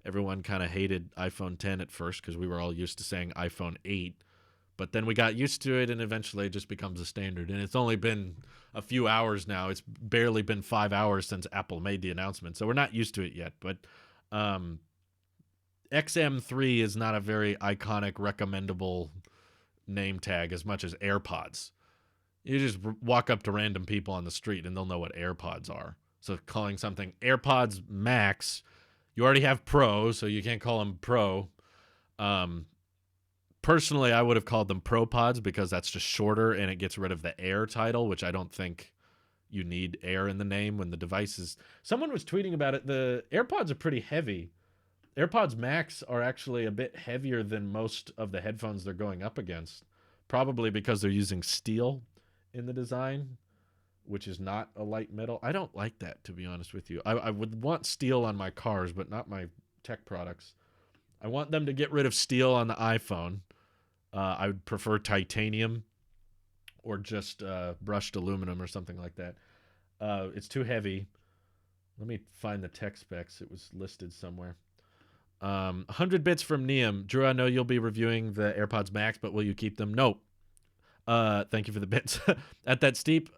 A: Everyone kind of hated iPhone 10 at first because we were all used to saying iPhone 8. But then we got used to it, and eventually it just becomes a standard. And it's only been a few hours now. It's barely been 5 hours since Apple made the announcement, so we're not used to it yet. But XM3 is not a very iconic, recommendable name tag as much as AirPods. You just walk up to random people on the street and they'll know what AirPods are. So calling something AirPods Max, you already have Pro, so you can't call them Pro. Personally, I would have called them ProPods because that's just shorter and it gets rid of the Air title, which I don't think you need Air in the name when the device is... Someone was tweeting about it. The AirPods are pretty heavy. AirPods Max are actually a bit heavier than most of the headphones they're going up against, probably because they're using steel in the design, which is not a light metal. I don't like that, to be honest with you. I would want steel on my cars, but not my tech products. I want them to get rid of steel on the iPhone. I would prefer titanium or just brushed aluminum or something like that. It's too heavy. Let me find the tech specs. It was listed somewhere. 100 bits from Neum. Drew, I know you'll be reviewing the AirPods Max, but will you keep them? No. Thank you for the bits. At that steep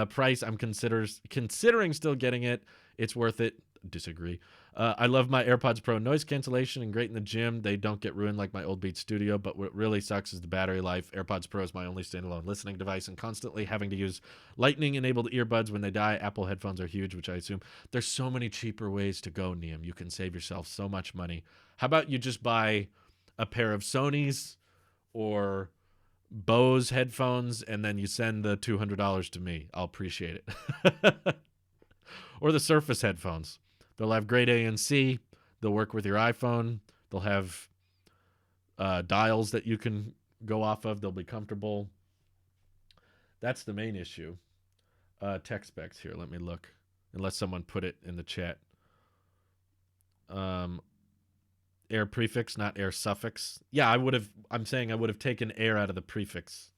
A: price, I'm considering still getting it. It's worth it. Disagree. I love my AirPods Pro noise cancellation and great in the gym. They don't get ruined like my old Beats Studio, but what really sucks is the battery life. AirPods Pro is my only standalone listening device, and constantly having to use lightning-enabled earbuds when they die. Apple headphones are huge, which I assume. There's so many cheaper ways to go, Neum. You can save yourself so much money. How about you just buy a pair of Sony's or Bose headphones, and then you send the $200 to me. I'll appreciate it. Or the Surface headphones. They'll have great ANC. They'll work with your iPhone. They'll have dials that you can go off of. They'll be comfortable. That's the main issue. Tech specs here. Let me look. Unless someone put it in the chat. Air prefix, not air suffix. Yeah, I'm saying I would have taken air out of the prefix.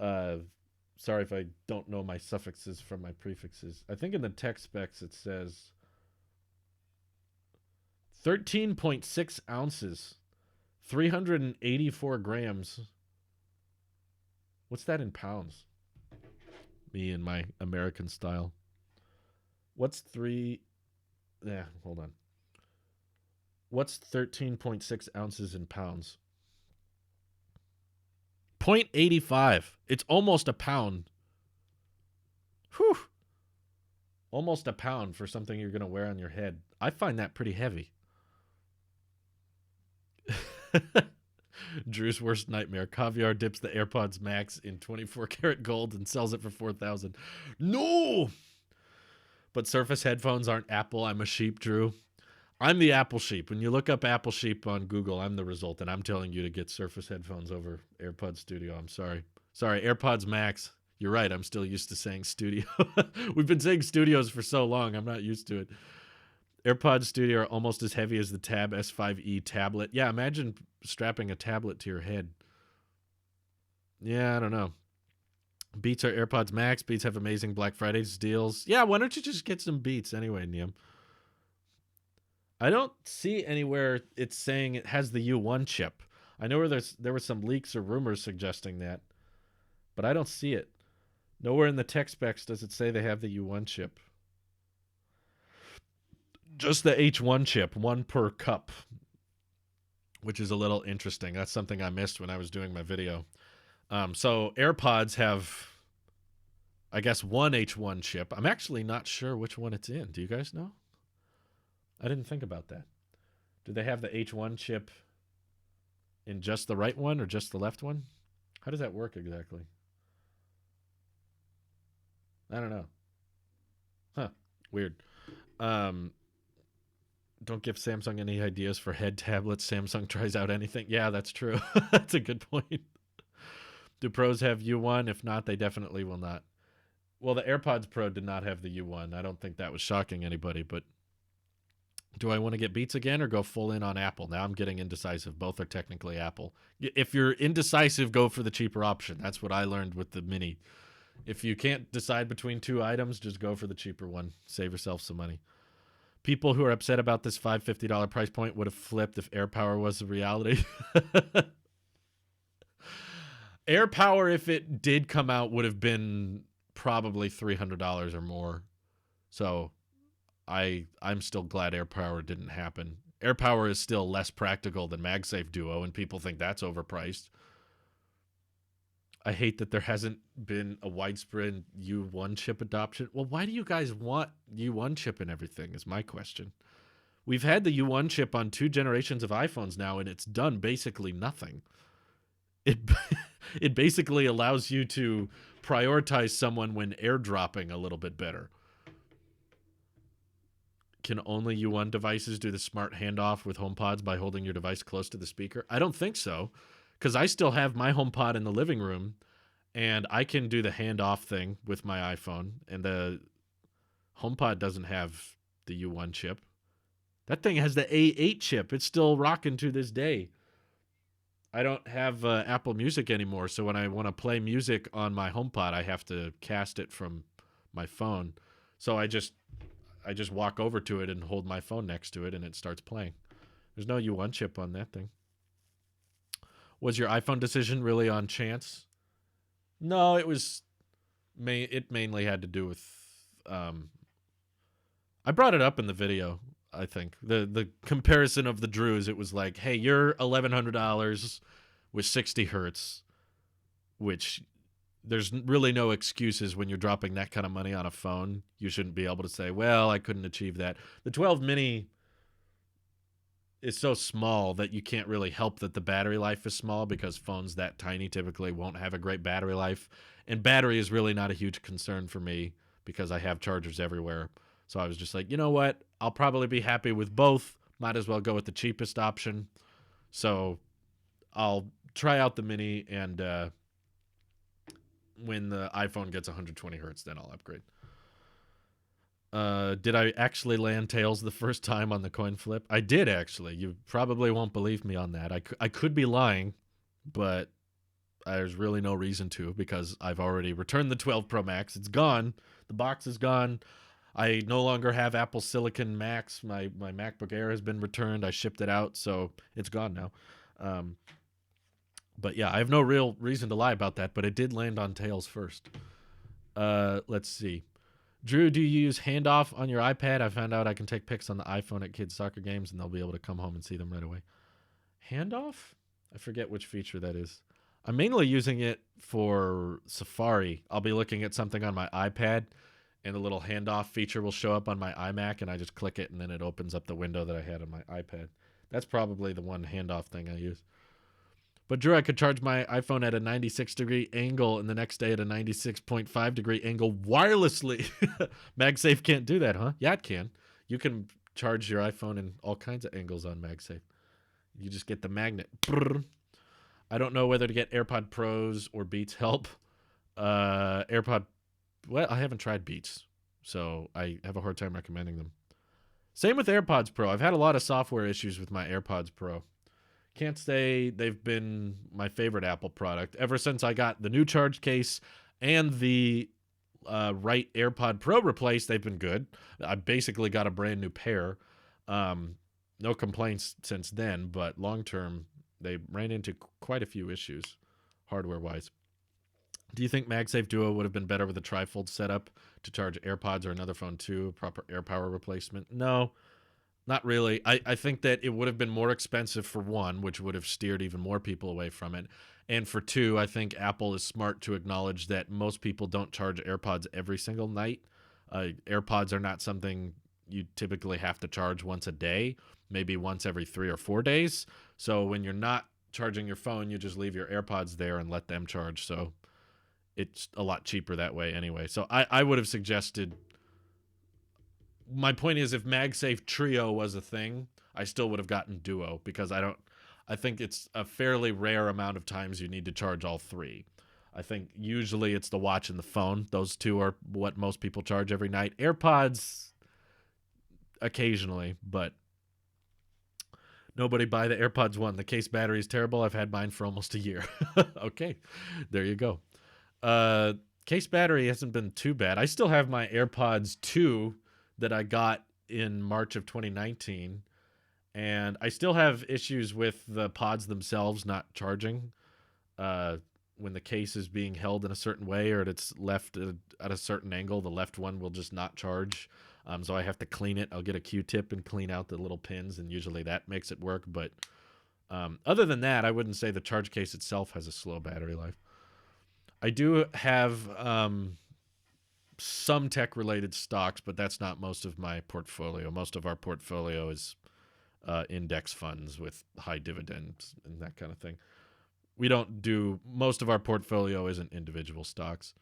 A: Sorry if I don't know my suffixes from my prefixes. I think in the tech specs it says 13.6 ounces, 384 grams. What's that in pounds? Me and my American style. What's hold on. What's 13.6 ounces in pounds? 0.85. It's almost a pound. Whew. Almost a pound for something you're going to wear on your head. I find that pretty heavy. Drew's worst nightmare. Caviar dips the AirPods Max in 24 karat gold and sells it for $4,000. No! But Surface headphones aren't Apple. I'm a sheep, Drew. I'm the Apple sheep. When you look up Apple sheep on Google, I'm the result, and I'm telling you to get Surface headphones over AirPods Studio. I'm sorry. Sorry, AirPods Max. You're right. I'm still used to saying studio. We've been saying studios for so long. I'm not used to it. AirPods Studio are almost as heavy as the Tab S5e tablet. Yeah, imagine strapping a tablet to your head. Yeah, I don't know. Beats are AirPods Max. Beats have amazing Black Friday deals. Yeah, why don't you just get some Beats anyway, Neum? I don't see anywhere it's saying it has the U1 chip. I know there were some leaks or rumors suggesting that, but I don't see it. Nowhere in the tech specs does it say they have the U1 chip. Just the H1 chip, one per cup, which is a little interesting. That's something I missed when I was doing my video. So AirPods have, I guess, one H1 chip. I'm actually not sure which one it's in. Do you guys know? I didn't think about that. Do they have the H1 chip in just the right one or just the left one? How does that work exactly? I don't know. Huh. Weird. Um, don't give Samsung any ideas for head tablets. Samsung tries out anything. Yeah, that's true. That's a good point. Do pros have U1? If not, they definitely will not. Well, the AirPods Pro did not have the U1. I don't think that was shocking anybody, but do I want to get Beats again or go full in on Apple? Now I'm getting indecisive. Both are technically Apple. If you're indecisive, go for the cheaper option. That's what I learned with the Mini. If you can't decide between two items, just go for the cheaper one. Save yourself some money. People who are upset about this $550 price point would have flipped if AirPower was a reality. AirPower, if it did come out, would have been probably $300 or more. So I'm still glad AirPower didn't happen. AirPower is still less practical than MagSafe Duo, and people think that's overpriced. I hate that there hasn't been a widespread U1 chip adoption. Well, why do you guys want U1 chip in everything is my question. We've had the U1 chip on 2 generations of iPhones now, and it's done basically nothing. It it basically allows you to prioritize someone when airdropping a little bit better. Can only U1 devices do the smart handoff with HomePods by holding your device close to the speaker? I don't think so, because I still have my HomePod in the living room, and I can do the handoff thing with my iPhone, and the HomePod doesn't have the U1 chip. That thing has the A8 chip. It's still rocking to this day. I don't have Apple Music anymore, so when I want to play music on my HomePod, I have to cast it from my phone. So I just walk over to it and hold my phone next to it, and it starts playing. There's no U1 chip on that thing. Was your iPhone decision really on chance? No, it was. It mainly had to do with. I brought it up in the video. I think the comparison of the Drews. It was like, hey, you're $1,100 with 60 hertz, which there's really no excuses when you're dropping that kind of money on a phone. You shouldn't be able to say, well, I couldn't achieve that. The 12 mini is so small that you can't really help that the battery life is small, because phones that tiny typically won't have a great battery life. And battery is really not a huge concern for me because I have chargers everywhere. So I was just like, you know what? I'll probably be happy with both. Might as well go with the cheapest option. So I'll try out the mini, and when the iPhone gets 120 hertz, then I'll upgrade. Did I actually land tails the first time on the coin flip? I did, actually. You probably won't believe me on that. I could be lying, but there's really no reason to, because I've already returned the 12 Pro Max. It's gone. The box is gone. I no longer have Apple Silicon Max. My MacBook Air has been returned. I shipped it out, so it's gone now. But yeah, I have no real reason to lie about that, but it did land on tails first. Let's see. Drew, do you use Handoff on your iPad? I found out I can take pics on the iPhone at kids' soccer games, and they'll be able to come home and see them right away. Handoff? I forget which feature that is. I'm mainly using it for Safari. I'll be looking at something on my iPad, and a little handoff feature will show up on my iMac, and I just click it, and then it opens up the window that I had on my iPad. That's probably the one handoff thing I use. But Drew, I could charge my iPhone at a 96-degree angle and the next day at a 96.5-degree angle wirelessly. MagSafe can't do that, huh? Yeah, it can. You can charge your iPhone in all kinds of angles on MagSafe. You just get the magnet. I don't know whether to get AirPod Pros or Beats help. Well, I haven't tried Beats, so I have a hard time recommending them. Same with AirPods Pro. I've had a lot of software issues with my AirPods Pro. Can't say they've been my favorite Apple product. Ever since I got the new charge case and the right AirPod Pro replaced, they've been good. I basically got a brand new pair. No complaints since then, but long term, they ran into quite a few issues hardware-wise. Do you think MagSafe Duo would have been better with a trifold setup to charge AirPods or another phone too? Proper AirPower replacement? No, not really. I think that it would have been more expensive for one, which would have steered even more people away from it. And for two, I think Apple is smart to acknowledge that most people don't charge AirPods every single night. AirPods are not something you typically have to charge once a day, maybe once every 3 or 4 days. So when you're not charging your phone, you just leave your AirPods there and let them charge. So it's a lot cheaper that way anyway. So I would have suggested. My point is, if MagSafe Trio was a thing, I still would have gotten Duo, because I think it's a fairly rare amount of times you need to charge all three. I think usually it's the watch and the phone. Those two are what most people charge every night. AirPods occasionally, but nobody buy the AirPods 1. The case battery is terrible. I've had mine for almost a year. Okay, there you go. Case battery hasn't been too bad. I still have my AirPods 2 that I got in March of 2019, and I still have issues with the pods themselves not charging when the case is being held in a certain way, or it's left at a certain angle. The left one will just not charge, so I have to clean it. I'll get a Q-tip and clean out the little pins, and usually that makes it work. But other than that, I wouldn't say the charge case itself has a slow battery life. I do have some tech-related stocks, but that's not most of my portfolio. Most of our portfolio is index funds with high dividends and that kind of thing. We don't do, most of our portfolio isn't individual stocks.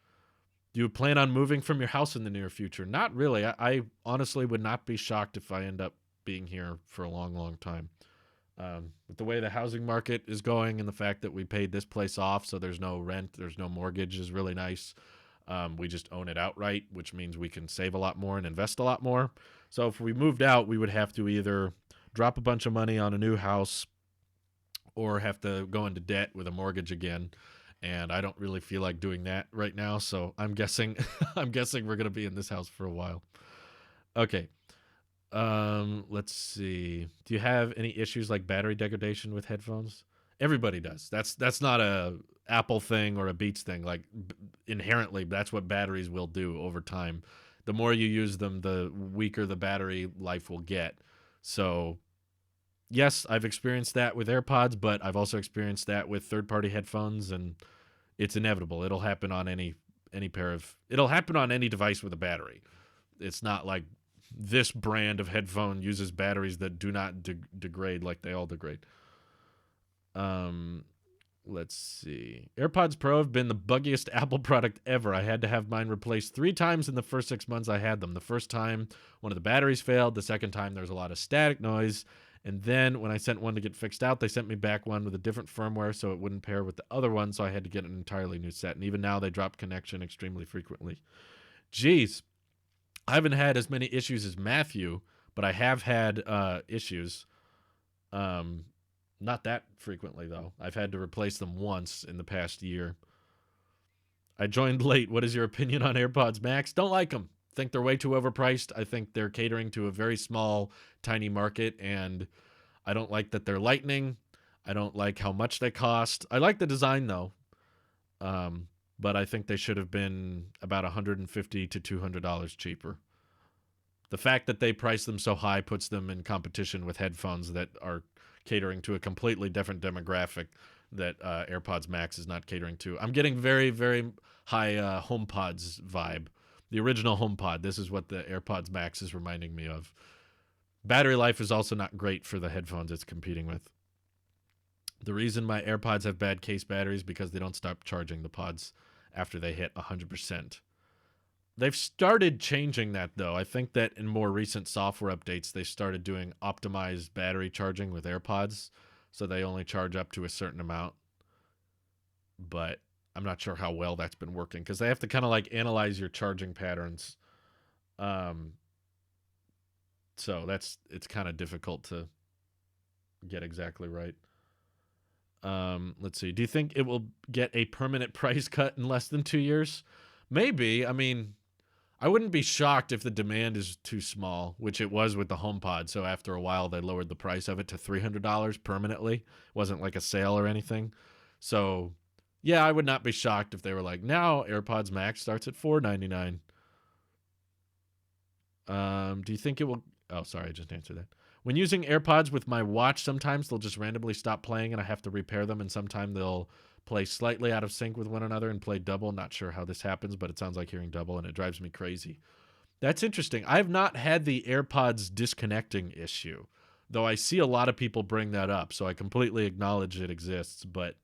A: Do you plan on moving from your house in the near future? Not really. I honestly would not be shocked if I end up being here for a long, long time. With the way the housing market is going and the fact that we paid this place off, so there's no rent, there's no mortgage, is really nice. We just own it outright, which means we can save a lot more and invest a lot more. So if we moved out, we would have to either drop a bunch of money on a new house or have to go into debt with a mortgage again. And I don't really feel like doing that right now. So I'm guessing we're going to be in this house for a while. Okay. Let's see. Do you have any issues like battery degradation with headphones? Everybody does. That's not a Apple thing or a Beats thing. Like inherently, that's what batteries will do over time. The more you use them, the weaker the battery life will get. So yes, I've experienced that with AirPods, but I've also experienced that with third-party headphones, and it's inevitable. It'll happen on it'll happen on any device with a battery. It's not like this brand of headphone uses batteries that do not degrade like they all degrade. Let's see. AirPods Pro have been the buggiest Apple product ever. I had to have mine replaced 3 times in the first 6 months I had them. The first time, one of the batteries failed. The second time, there was a lot of static noise. And then when I sent one to get fixed out, they sent me back one with a different firmware so it wouldn't pair with the other one, so I had to get an entirely new set. And even now, they drop connection extremely frequently. Jeez. I haven't had as many issues as Matthew, but I have had issues. Not that frequently, though. I've had to replace them once in the past year. I joined late. What is your opinion on AirPods Max? Don't like them. Think they're way too overpriced. I think they're catering to a very small, tiny market, and I don't like that they're lightning. I don't like how much they cost. I like the design, though. But I think they should have been about $150 to $200 cheaper. The fact that they price them so high puts them in competition with headphones that are catering to a completely different demographic that AirPods Max is not catering to. I'm getting very, very high HomePods vibe. The original HomePod. This is what the AirPods Max is reminding me of. Battery life is also not great for the headphones it's competing with. The reason my AirPods have bad case batteries is because they don't stop charging the pods after they hit 100%. They've started changing that, though. I think that in more recent software updates, they started doing optimized battery charging with AirPods, so they only charge up to a certain amount. But I'm not sure how well that's been working, because they have to kind of like analyze your charging patterns. So it's kind of difficult to get exactly right. Let's see. Do you think it will get a permanent price cut in less than 2 years? Maybe. I mean, I wouldn't be shocked if the demand is too small, which it was with the HomePod. So after a while, they lowered the price of it to $300 permanently. It wasn't like a sale or anything. So yeah, I would not be shocked if they were like, now AirPods Max starts at $499. Do you think it will? Oh, sorry, I just answered that. When using AirPods with my watch, sometimes they'll just randomly stop playing and I have to repair them, and sometimes they'll play slightly out of sync with one another and play double. Not sure how this happens, but it sounds like hearing double, and it drives me crazy. That's interesting. I've not had the AirPods disconnecting issue, though I see a lot of people bring that up, so I completely acknowledge it exists, but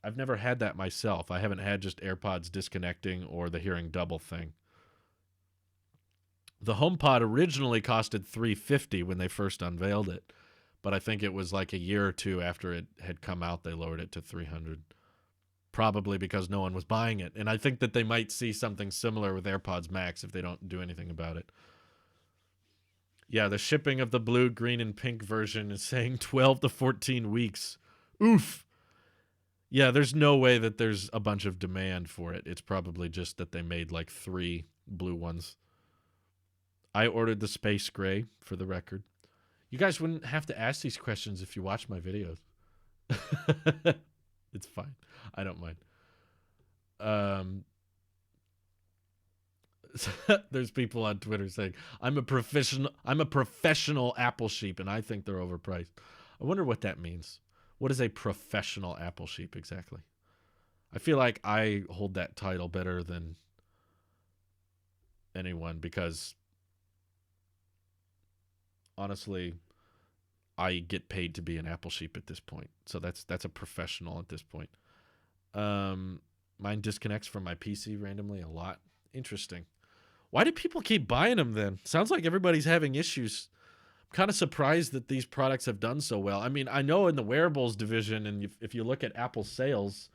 A: I've never had that myself. I haven't had just AirPods disconnecting or the hearing double thing. The HomePod originally costed $350 when they first unveiled it, but I think it was like a year or two after it had come out they lowered it to $300. Probably because no one was buying it. And I think that they might see something similar with AirPods Max if they don't do anything about it. Yeah, the shipping of the blue, green, and pink version is saying 12 to 14 weeks. Oof. Yeah, there's no way that there's a bunch of demand for it. It's probably just that they made like 3 blue ones. I ordered the space gray, for the record. You guys wouldn't have to ask these questions if you watch my videos. It's fine. I don't mind. There's people on Twitter saying, I'm a professional Apple sheep, and I think they're overpriced. I wonder what that means. What is a professional Apple sheep exactly? I feel like I hold that title better than anyone because honestly, I get paid to be an Apple sheep at this point. So that's a professional at this point. Mine disconnects from my PC randomly a lot. Interesting. Why do people keep buying them then? Sounds like everybody's having issues. I'm kind of surprised that these products have done so well. I mean, I know in the wearables division, and if you look at Apple sales,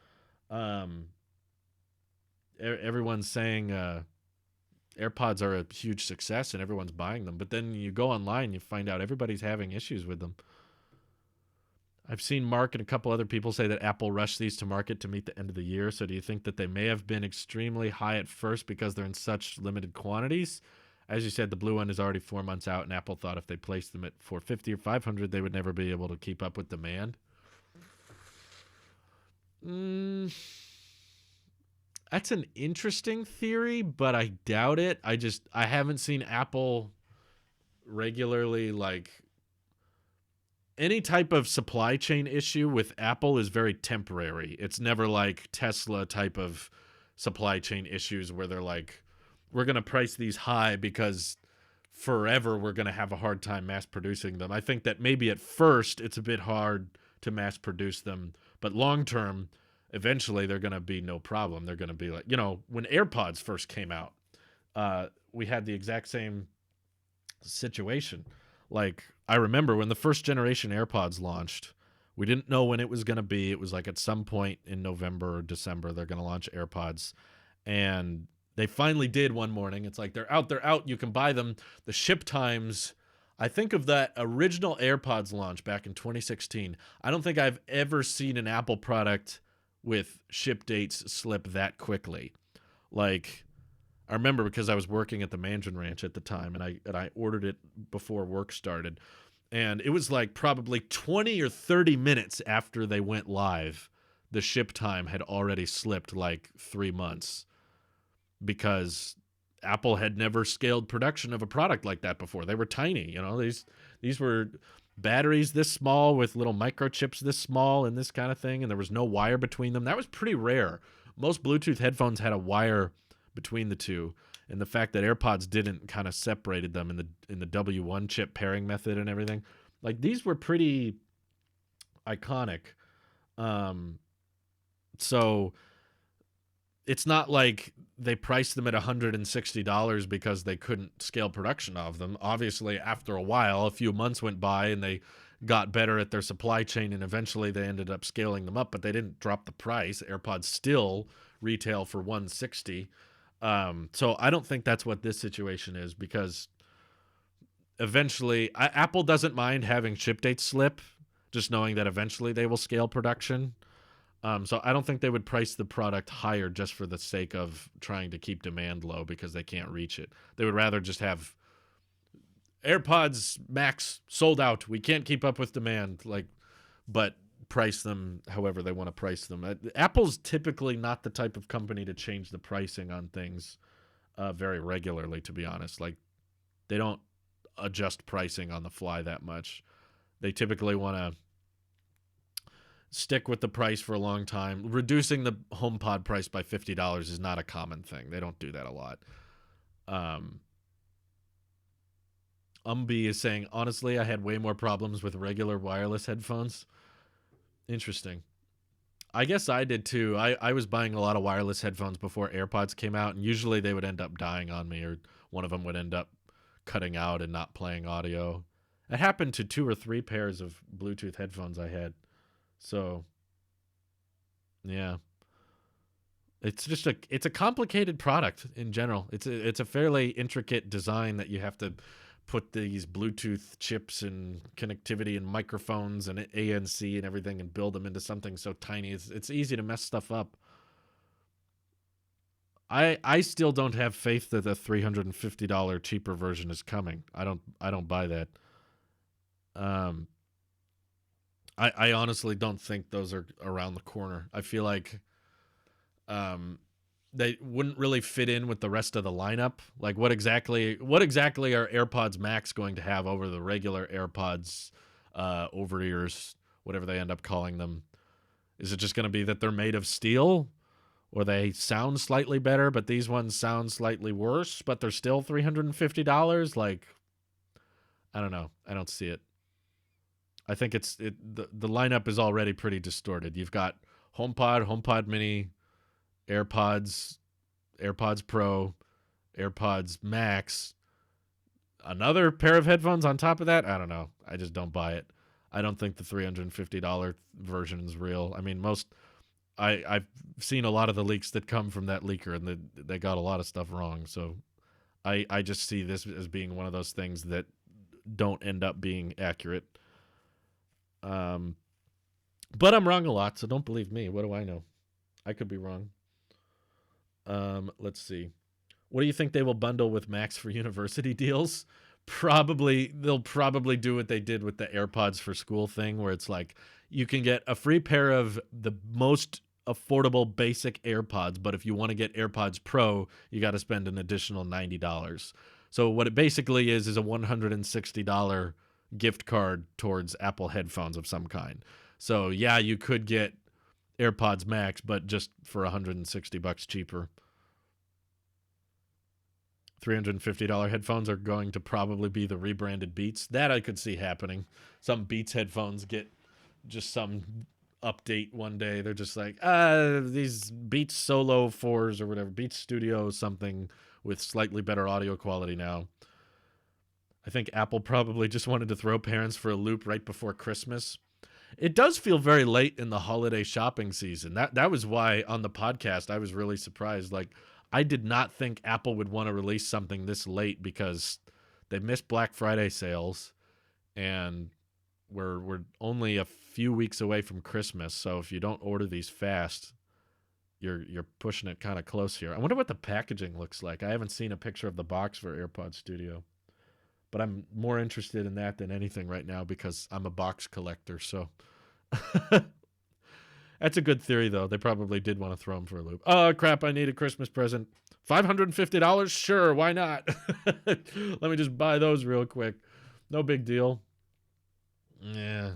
A: everyone's saying AirPods are a huge success and everyone's buying them. But then you go online, you find out everybody's having issues with them. I've seen Mark and a couple other people say that Apple rushed these to market to meet the end of the year. So do you think that they may have been extremely high at first because they're in such limited quantities? As you said, the blue one is already 4 months out, and Apple thought if they placed them at 450 or 500, they would never be able to keep up with demand. That's an interesting theory, but I doubt it. I haven't seen Apple regularly like any type of supply chain issue with Apple is very temporary. It's never like Tesla type of supply chain issues where they're like, we're going to price these high because forever we're going to have a hard time mass producing them. I think that maybe at first it's a bit hard to mass produce them, but long term, eventually they're going to be no problem. They're going to be like, when AirPods first came out, we had the exact same situation. Like, I remember when the first generation AirPods launched, we didn't know when it was going to be. It was like at some point in November or December, they're going to launch AirPods. And they finally did one morning. It's like, they're out. You can buy them. The ship times, I think of that original AirPods launch back in 2016. I don't think I've ever seen an Apple product with ship dates slip that quickly. Like, I remember because I was working at the Mandarin Ranch at the time, and I ordered it before work started, and it was like probably 20 or 30 minutes after they went live, the ship time had already slipped like 3 months because Apple had never scaled production of a product like that before. They were tiny, these were batteries this small with little microchips this small and this kind of thing, and there was no wire between them. That was pretty rare. Most Bluetooth headphones had a wire between the two, and the fact that AirPods didn't kind of separated them in the W1 chip pairing method and everything, like these were pretty iconic. So it's not like they priced them at $160 because they couldn't scale production of them. Obviously, after a while, a few months went by and they got better at their supply chain, and eventually they ended up scaling them up, but they didn't drop the price. AirPods still retail for $160. So I don't think that's what this situation is, because eventually Apple doesn't mind having ship dates slip, just knowing that eventually they will scale production. So I don't think they would price the product higher just for the sake of trying to keep demand low because they can't reach it. They would rather just have AirPods Max sold out. We can't keep up with demand, but price them however they want to price them. Apple's typically not the type of company to change the pricing on things very regularly, to be honest. Like, they don't adjust pricing on the fly that much. They typically want to stick with the price for a long time. Reducing the HomePod price by $50 is not a common thing. They don't do that a lot. is saying, honestly, I had way more problems with regular wireless headphones. Interesting. I guess I did too. I was buying a lot of wireless headphones before AirPods came out, and usually they would end up dying on me, or one of them would end up cutting out and not playing audio. It happened to 2 or 3 pairs of Bluetooth headphones I had. So, yeah. It's a complicated product in general. It's a fairly intricate design that you have to put these Bluetooth chips and connectivity and microphones and ANC and everything and build them into something so tiny. It's easy to mess stuff up. I still don't have faith that the $350 cheaper version is coming. I don't buy that. Um, I honestly don't think those are around the corner. I feel like um, they wouldn't really fit in with the rest of the lineup. Like what exactly are AirPods Max going to have over the regular AirPods over ears, whatever they end up calling them? Is it just going to be that they're made of steel, or they sound slightly better, but these ones sound slightly worse, but they're still $350? Like, I don't know. I don't see it. I think the lineup is already pretty distorted. You've got HomePod, HomePod Mini, AirPods, AirPods Pro, AirPods Max, another pair of headphones on top of that. I don't know. I just don't buy it. I don't think the $350 version is real. I mean, I've seen a lot of the leaks that come from that leaker, and they got a lot of stuff wrong. So I just see this as being one of those things that don't end up being accurate. Um, but I'm wrong a lot, so don't believe me. What do I know? I could be wrong. Let's see. What do you think they will bundle with Max for university deals? They'll probably do what they did with the AirPods for school thing, where it's like you can get a free pair of the most affordable basic AirPods, but if you want to get AirPods Pro, you got to spend an additional $90. So what it basically is a $160 gift card towards Apple headphones of some kind. So yeah, you could get AirPods Max, but just for $160 cheaper. $350 headphones are going to probably be the rebranded Beats. That I could see happening. Some Beats headphones get just some update one day. They're just like, these Beats Solo 4s or whatever, Beats Studio something with slightly better audio quality now. I think Apple probably just wanted to throw parents for a loop right before Christmas. It does feel very late in the holiday shopping season. That was why on the podcast I was really surprised. Like, I did not think Apple would want to release something this late because they missed Black Friday sales, and we're only a few weeks away from Christmas. So if you don't order these fast, you're pushing it kind of close here. I wonder what the packaging looks like. I haven't seen a picture of the box for AirPods Studio, but I'm more interested in that than anything right now because I'm a box collector. So that's a good theory, though. They probably did want to throw them for a loop. Oh, crap, I need a Christmas present. $550? Sure, why not? Let me just buy those real quick. No big deal. Yeah,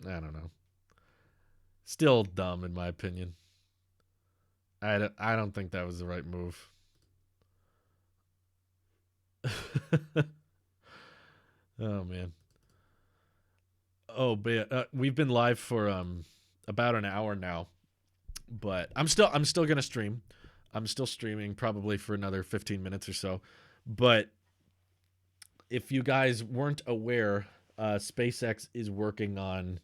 A: I don't know. Still dumb, in my opinion. I don't think that was the right move. Oh, man. Oh, but we've been live for about an hour now, but I'm still gonna stream. I'm still streaming probably for another 15 minutes or so. But if you guys weren't aware, SpaceX is working on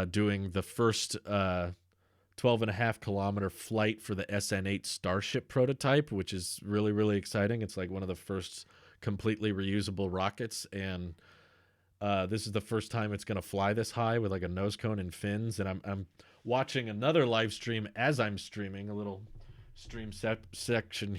A: doing the first 12.5 kilometer flight for the SN8 Starship prototype, which is really, really exciting. It's like one of the first completely reusable rockets, and this is the first time it's going to fly this high with like a nose cone and fins. And I'm watching another live stream as I'm streaming, a little streamception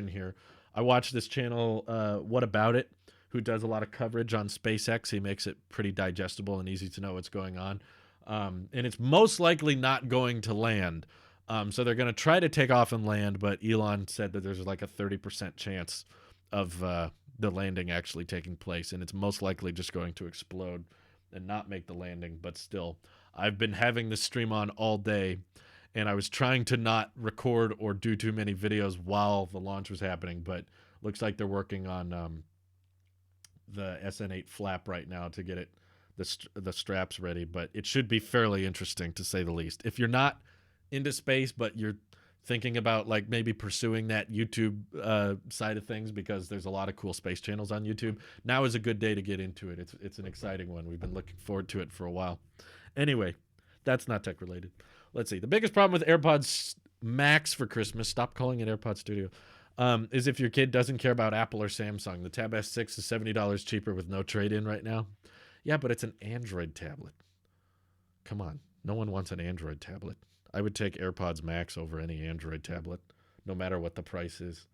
A: here. I watch this channel, What About It, who does a lot of coverage on SpaceX. He makes it pretty digestible and easy to know what's going on. And it's most likely not going to land. So they're going to try to take off and land, but Elon said that there's like a 30% chance of the landing actually taking place, and it's most likely just going to explode and not make the landing. But still, I've been having this stream on all day, and I was trying to not record or do too many videos while the launch was happening, but looks like they're working on the SN8 flap right now to get it the straps ready, but it should be fairly interesting to say the least. If you're not into space, but you're thinking about like maybe pursuing that YouTube side of things, because there's a lot of cool space channels on YouTube, now is a good day to get into it. It's an exciting one. We've been looking forward to it for a while. Anyway, that's not tech related. Let's see. The biggest problem with AirPods Max for Christmas, stop calling it AirPods Studio, is if your kid doesn't care about Apple or Samsung. The Tab S6 is $70 cheaper with no trade-in right now. Yeah, but it's an Android tablet. Come on. No one wants an Android tablet. I would take AirPods Max over any Android tablet, no matter what the price is.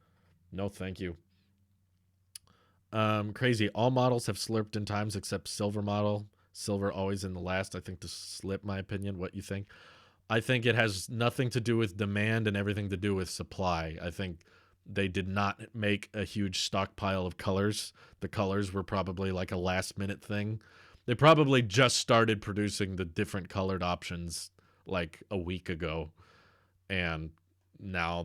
A: No, thank you. Crazy. All models have slurped in times except Silver model. Silver always in the last, I think, to slip, my opinion. What you think? I think it has nothing to do with demand and everything to do with supply. I think they did not make a huge stockpile of colors. The colors were probably like a last minute thing. They probably just started producing the different colored options like a week ago, and now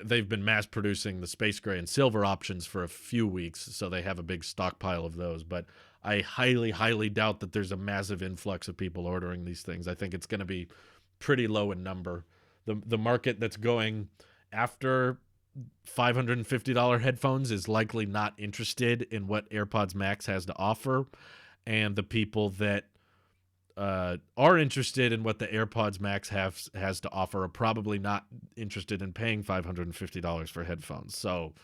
A: they've been mass producing the space gray and silver options for a few weeks, so they have a big stockpile of those. But I highly doubt that there's a massive influx of people ordering these things. I think it's going to be pretty low in number. The market that's going after $550 headphones is likely not interested in what AirPods Max has to offer, and the people that are interested in what the AirPods Max has to offer are probably not interested in paying $550 for headphones. So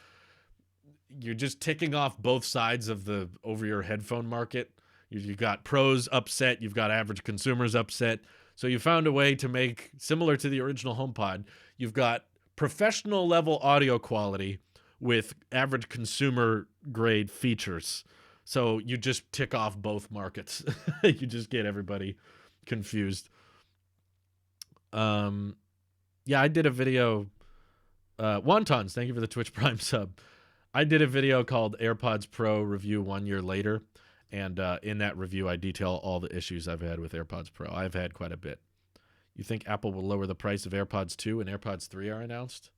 A: you're just ticking off both sides of the over-ear headphone market. You've got pros upset, you've got average consumers upset. So you found a way to make, similar to the original HomePod, you've got professional level audio quality with average consumer grade features. So you just tick off both markets. You just get everybody confused. Yeah, I did a video. Wontons, thank you for the Twitch Prime sub. I did a video called AirPods Pro Review 1 Year Later. And in that review, I detail all the issues I've had with AirPods Pro. I've had quite a bit. You think Apple will lower the price of AirPods 2 and AirPods 3 are announced?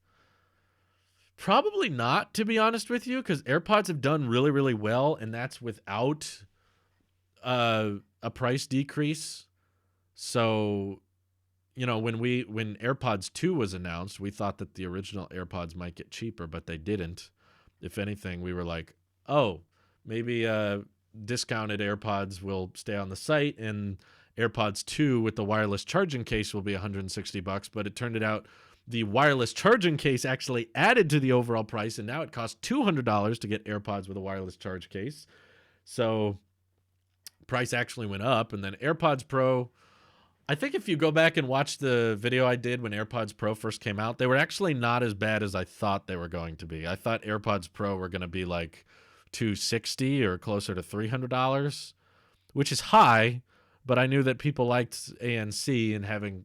A: Probably not, to be honest with you, because AirPods have done really well, and that's without a price decrease. So, you know, when AirPods 2 was announced, we thought that the original AirPods might get cheaper, but they didn't. If anything, we were like, oh, maybe discounted AirPods will stay on the site, and AirPods 2 with the wireless charging case will be $160, but it turned out the wireless charging case actually added to the overall price, and now it costs $200 to get AirPods with a wireless charge case. So price actually went up. And then AirPods Pro, I think if you go back and watch the video I did when AirPods Pro first came out, they were actually not as bad as I thought they were going to be. I thought AirPods Pro were going to be like $260 or closer to $300, which is high, but I knew that people liked ANC, and having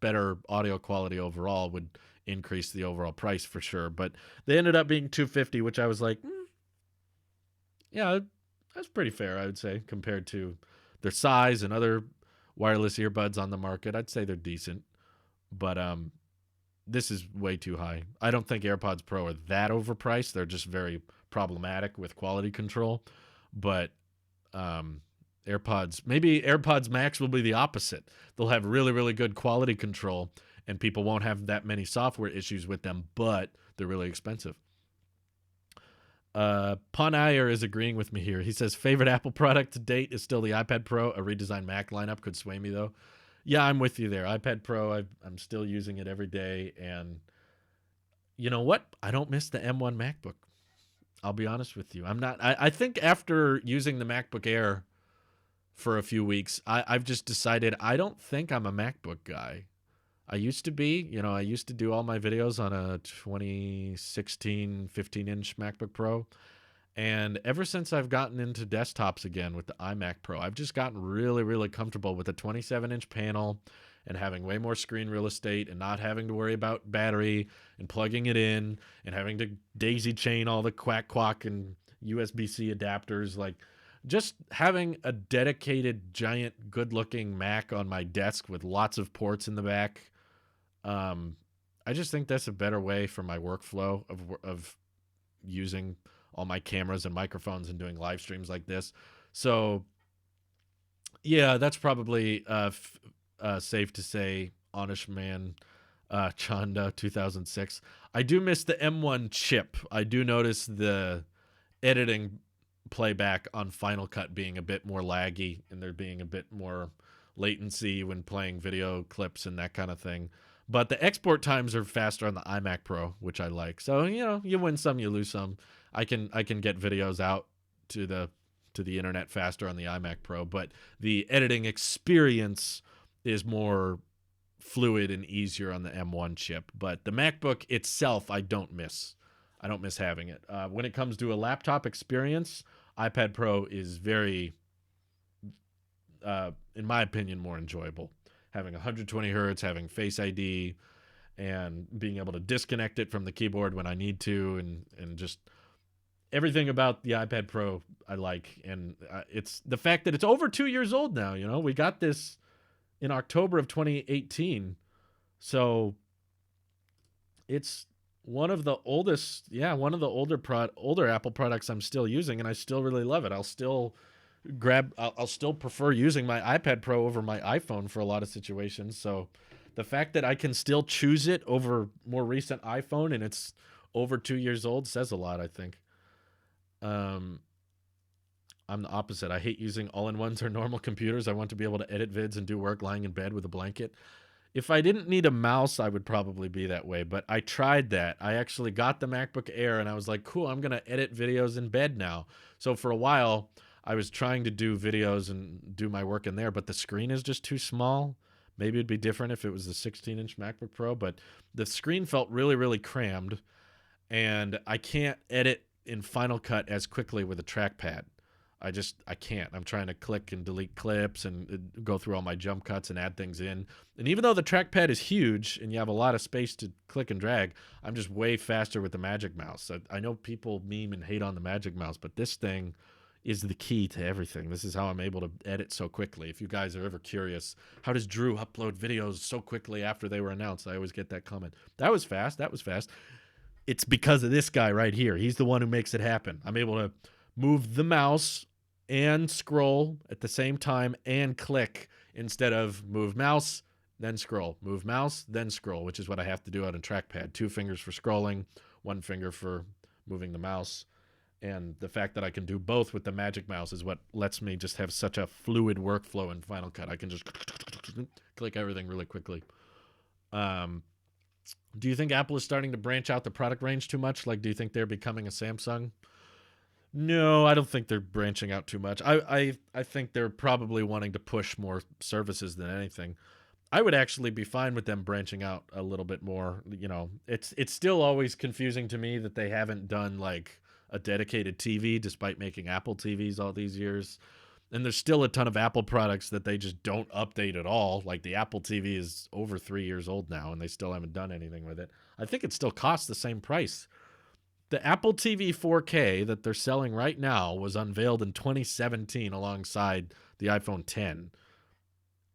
A: better audio quality overall would increase the overall price for sure. But they ended up being $250, which I was like, yeah, that's pretty fair, I would say, compared to their size and other wireless earbuds on the market. I'd say they're decent, but this is way too high. I don't think AirPods Pro are that overpriced. They're just very problematic with quality control. But maybe AirPods Max will be the opposite. They'll have really good quality control, and people won't have that many software issues with them, but they're really expensive. Panayer is agreeing with me here. He says, favorite Apple product to date is still the iPad Pro. A redesigned Mac lineup could sway me, though. Yeah, I'm with you there. iPad Pro, I'm still using it every day, and you know what? I don't miss the M1 MacBook. I'll be honest with you. I think after using the MacBook Air for a few weeks, I've just decided I don't think I'm a MacBook guy. I used to be, I used to do all my videos on a 2016 15-inch MacBook Pro. And ever since I've gotten into desktops again with the iMac Pro, I've just gotten really comfortable with a 27-inch panel and having way more screen real estate and not having to worry about battery and plugging it in and having to daisy chain all the quack and USB-C adapters. Like, just having a dedicated, giant, good-looking Mac on my desk with lots of ports in the back, I just think that's a better way for my workflow of using all my cameras and microphones and doing live streams like this. So Yeah, that's probably safe to say. Honest man, Chanda 2006. I do miss the M1 chip. I do notice the editing playback on Final Cut being a bit more laggy and there being a bit more latency when playing video clips and that kind of thing. But the export times are faster on the iMac Pro, which I like. So, you win some, you lose some. I can get videos out to the internet faster on the iMac Pro, but the editing experience is more fluid and easier on the M1 chip. But the MacBook itself, I don't miss. I don't miss having it. When it comes to a laptop experience, iPad Pro is very, in my opinion, more enjoyable. Having 120 hertz, having Face ID, and being able to disconnect it from the keyboard when I need to, and just everything about the iPad Pro I like. And it's the fact that it's over 2 years old now. We got this in October of 2018, so it's one of the oldest, one of the older Apple products I'm still using, and I still really love it. I'll still prefer using my iPad Pro over my iPhone for a lot of situations. So the fact that I can still choose it over more recent iPhone and it's over 2 years old says a lot, I think. Um, I'm the opposite. I hate using all-in-ones or normal computers. I want to be able to edit vids and do work lying in bed with a blanket. If I didn't need a mouse, I would probably be that way, but I tried that. I actually got the MacBook Air and I was like, cool, I'm going to edit videos in bed now. So for a while, I was trying to do videos and do my work in there, but the screen is just too small. Maybe it'd be different if it was the 16-inch MacBook Pro, but the screen felt really, really crammed, and I can't edit in Final Cut as quickly with a trackpad. I can't. I'm trying to click and delete clips and go through all my jump cuts and add things in. And even though the trackpad is huge and you have a lot of space to click and drag, I'm just way faster with the Magic Mouse. I know people meme and hate on the Magic Mouse, but this thing is the key to everything. This is how I'm able to edit so quickly. If you guys are ever curious, how does Drew upload videos so quickly after they were announced? I always get that comment. That was fast. That was fast. It's because of this guy right here. He's the one who makes it happen. I'm able to move the mouse and scroll at the same time and click instead of move mouse, then scroll, move mouse, then scroll, which is what I have to do on a trackpad. 2 fingers for scrolling, 1 finger for moving the mouse. And the fact that I can do both with the Magic Mouse is what lets me just have such a fluid workflow in Final Cut. I can just click everything really quickly. Do you think Apple is starting to branch out the product range too much? Like, do you think they're becoming a Samsung? No, I don't think they're branching out too much. I think they're probably wanting to push more services than anything. I would actually be fine with them branching out a little bit more. It's still always confusing to me that they haven't done like a dedicated TV despite making Apple TVs all these years. And there's still a ton of Apple products that they just don't update at all. Like the Apple TV is over 3 years old now and they still haven't done anything with it. I think it still costs the same price. The Apple TV 4K that they're selling right now was unveiled in 2017 alongside the iPhone 10.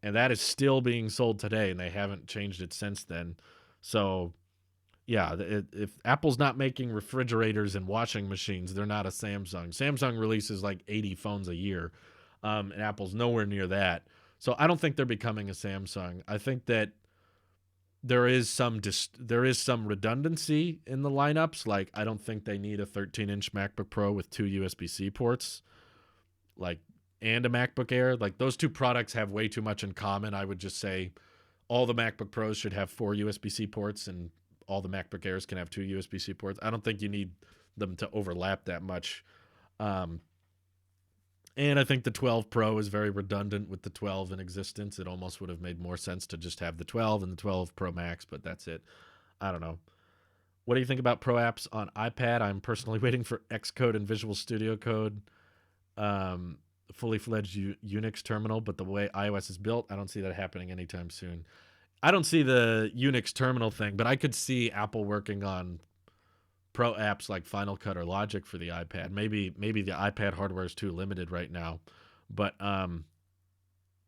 A: And that is still being sold today, and they haven't changed it since then. So, yeah, if Apple's not making refrigerators and washing machines, they're not a Samsung. Samsung releases like 80 phones a year, and Apple's nowhere near that. So I don't think they're becoming a Samsung. I think that there is some redundancy in the lineups. Like, I don't think they need a 13-inch MacBook Pro with 2 USB-C ports, like, and a MacBook Air. Like, those two products have way too much in common. I would just say all the MacBook Pros should have 4 USB-C ports, and all the MacBook Airs can have 2 USB-C ports. I don't think you need them to overlap that much. And I think the 12 Pro is very redundant with the 12 in existence. It almost would have made more sense to just have the 12 and the 12 Pro Max, but that's it. I don't know. What do you think about Pro apps on iPad? I'm personally waiting for Xcode and Visual Studio Code, fully fledged Unix terminal, but the way iOS is built, I don't see that happening anytime soon. I don't see the Unix terminal thing, but I could see Apple working on Pro apps like Final Cut or Logic for the iPad. Maybe the iPad hardware is too limited right now, but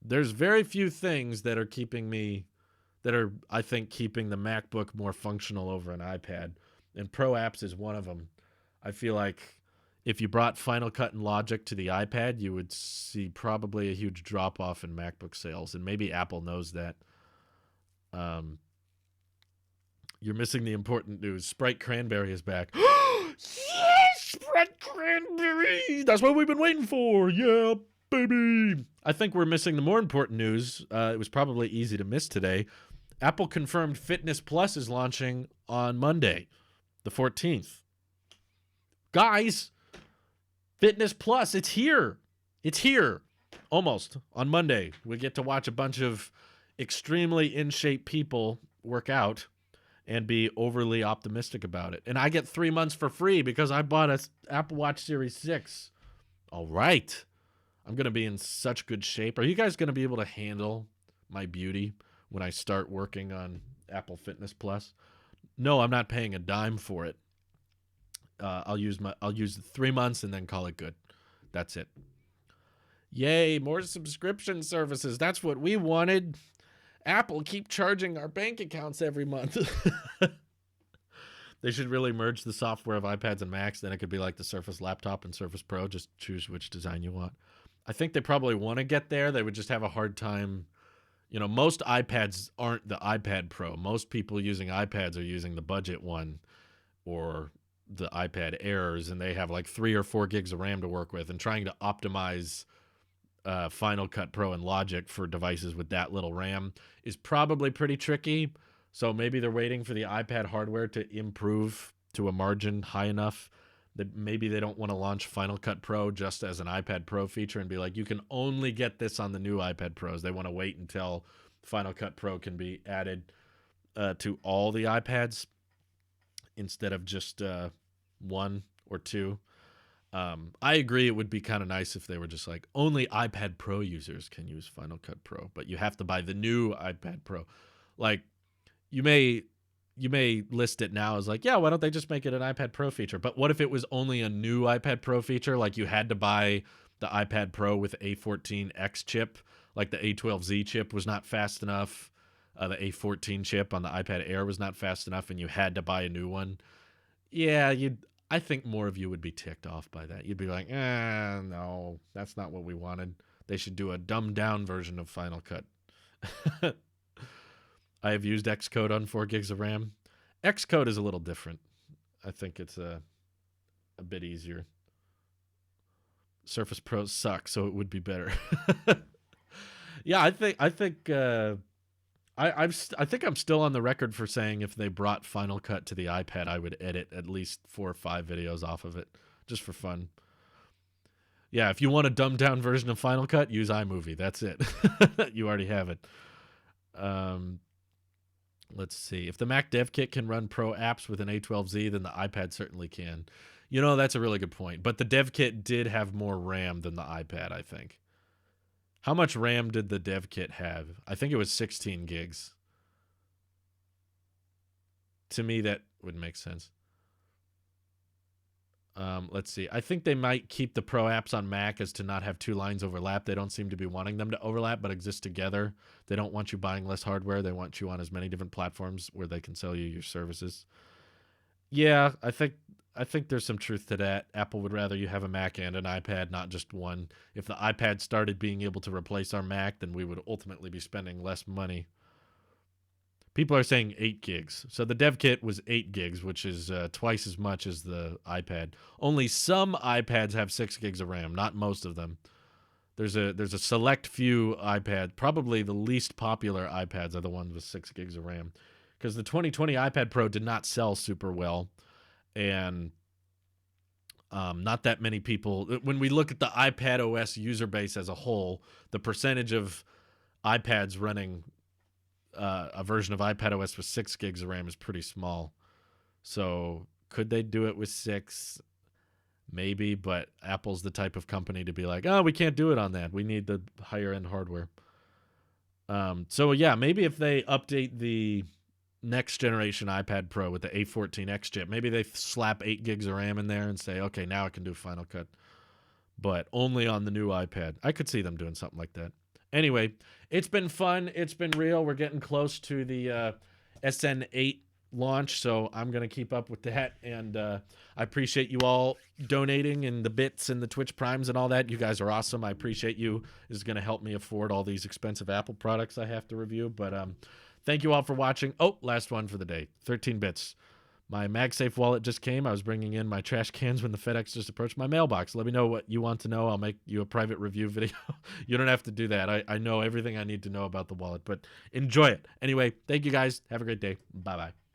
A: there's very few things that are I think keeping the MacBook more functional over an iPad, and Pro apps is one of them. I feel like if you brought Final Cut and Logic to the iPad, you would see probably a huge drop-off in MacBook sales, and maybe Apple knows that. You're missing the important news. Sprite Cranberry is back. Yes! Sprite Cranberry! That's what we've been waiting for! Yeah, baby! I think we're missing the more important news. It was probably easy to miss today. Apple confirmed Fitness Plus is launching on Monday, the 14th. Guys, Fitness Plus, it's here. It's here. Almost. On Monday, we get to watch a bunch of extremely in-shape people work out and be overly optimistic about it. And I get 3 months for free because I bought an Apple Watch Series 6. All right. I'm going to be in such good shape. Are you guys going to be able to handle my beauty when I start working on Apple Fitness Plus? No, I'm not paying a dime for it. I'll use 3 months and then call it good. That's it. Yay, more subscription services. That's what we wanted. Apple, keep charging our bank accounts every month. They should really merge the software of iPads and Macs. Then it could be like the Surface Laptop and Surface Pro. Just choose which design you want. I think they probably want to get there. They would just have a hard time. You know, most iPads aren't the iPad Pro. Most people using iPads are using the budget one or the iPad Airs, and they have like 3 or 4 gigs of RAM to work with, and trying to optimize Final Cut Pro and Logic for devices with that little RAM is probably pretty tricky. So maybe they're waiting for the iPad hardware to improve to a margin high enough that maybe they don't want to launch Final Cut Pro just as an iPad Pro feature and be like, you can only get this on the new iPad Pros. They want to wait until Final Cut Pro can be added to all the iPads instead of just 1 or 2. I agree it would be kind of nice if they were just like, only iPad Pro users can use Final Cut Pro, but you have to buy the new iPad Pro. Like, you may list it now as like, yeah, why don't they just make it an iPad Pro feature? But what if it was only a new iPad Pro feature? Like, you had to buy the iPad Pro with A14X chip. Like, the A12Z chip was not fast enough. The A14 chip on the iPad Air was not fast enough, and you had to buy a new one. Yeah, I think more of you would be ticked off by that. You'd be like, no, that's not what we wanted. They should do a dumbed-down version of Final Cut. I have used Xcode on 4 gigs of RAM. Xcode is a little different. I think it's a bit easier. Surface Pro sucks, so it would be better. Yeah, I think I'm still on the record for saying if they brought Final Cut to the iPad, I would edit at least 4 or 5 videos off of it just for fun. Yeah, if you want a dumbed down version of Final Cut, use iMovie. That's it. You already have it. Let's see. If the Mac Dev Kit can run Pro apps with an A12Z, then the iPad certainly can. You know, that's a really good point. But the Dev Kit did have more RAM than the iPad, I think. How much RAM did the Dev Kit have? I think it was 16 gigs. To me, that would make sense. Let's see. I think they might keep the Pro apps on Mac as to not have 2 lines overlap. They don't seem to be wanting them to overlap, but exist together. They don't want you buying less hardware. They want you on as many different platforms where they can sell you your services. Yeah, I think there's some truth to that. Apple would rather you have a Mac and an iPad, not just one. If the iPad started being able to replace our Mac, then we would ultimately be spending less money. People are saying 8 gigs. So the Dev Kit was 8 gigs, which is twice as much as the iPad. Only some iPads have 6 gigs of RAM, not most of them. There's a select few iPads. Probably the least popular iPads are the ones with 6 gigs of RAM. Because the 2020 iPad Pro did not sell super well. And not that many people. When we look at the iPad OS user base as a whole, the percentage of iPads running a version of iPad OS with 6 gigs of RAM is pretty small. So could they do it with 6? Maybe, but Apple's the type of company to be like, oh, we can't do it on that. We need the higher end hardware. So yeah, maybe if they update the next generation iPad Pro with the A14X chip, maybe they slap 8 gigs of RAM in there and say, okay, now I can do Final Cut, but only on the new iPad. I could see them doing something like that. Anyway, it's been fun. It's been real. We're getting close to the SN8 launch, so I'm gonna keep up with that. And I appreciate you all donating and the bits and the Twitch primes and all that. You guys are awesome. I appreciate you. This is gonna help me afford all these expensive Apple products I have to review. But thank you all for watching. Oh, last one for the day. 13 bits. My MagSafe wallet just came. I was bringing in my trash cans when the FedEx just approached my mailbox. Let me know what you want to know. I'll make you a private review video. You don't have to do that. I know everything I need to know about the wallet, but enjoy it. Anyway, thank you guys. Have a great day. Bye-bye.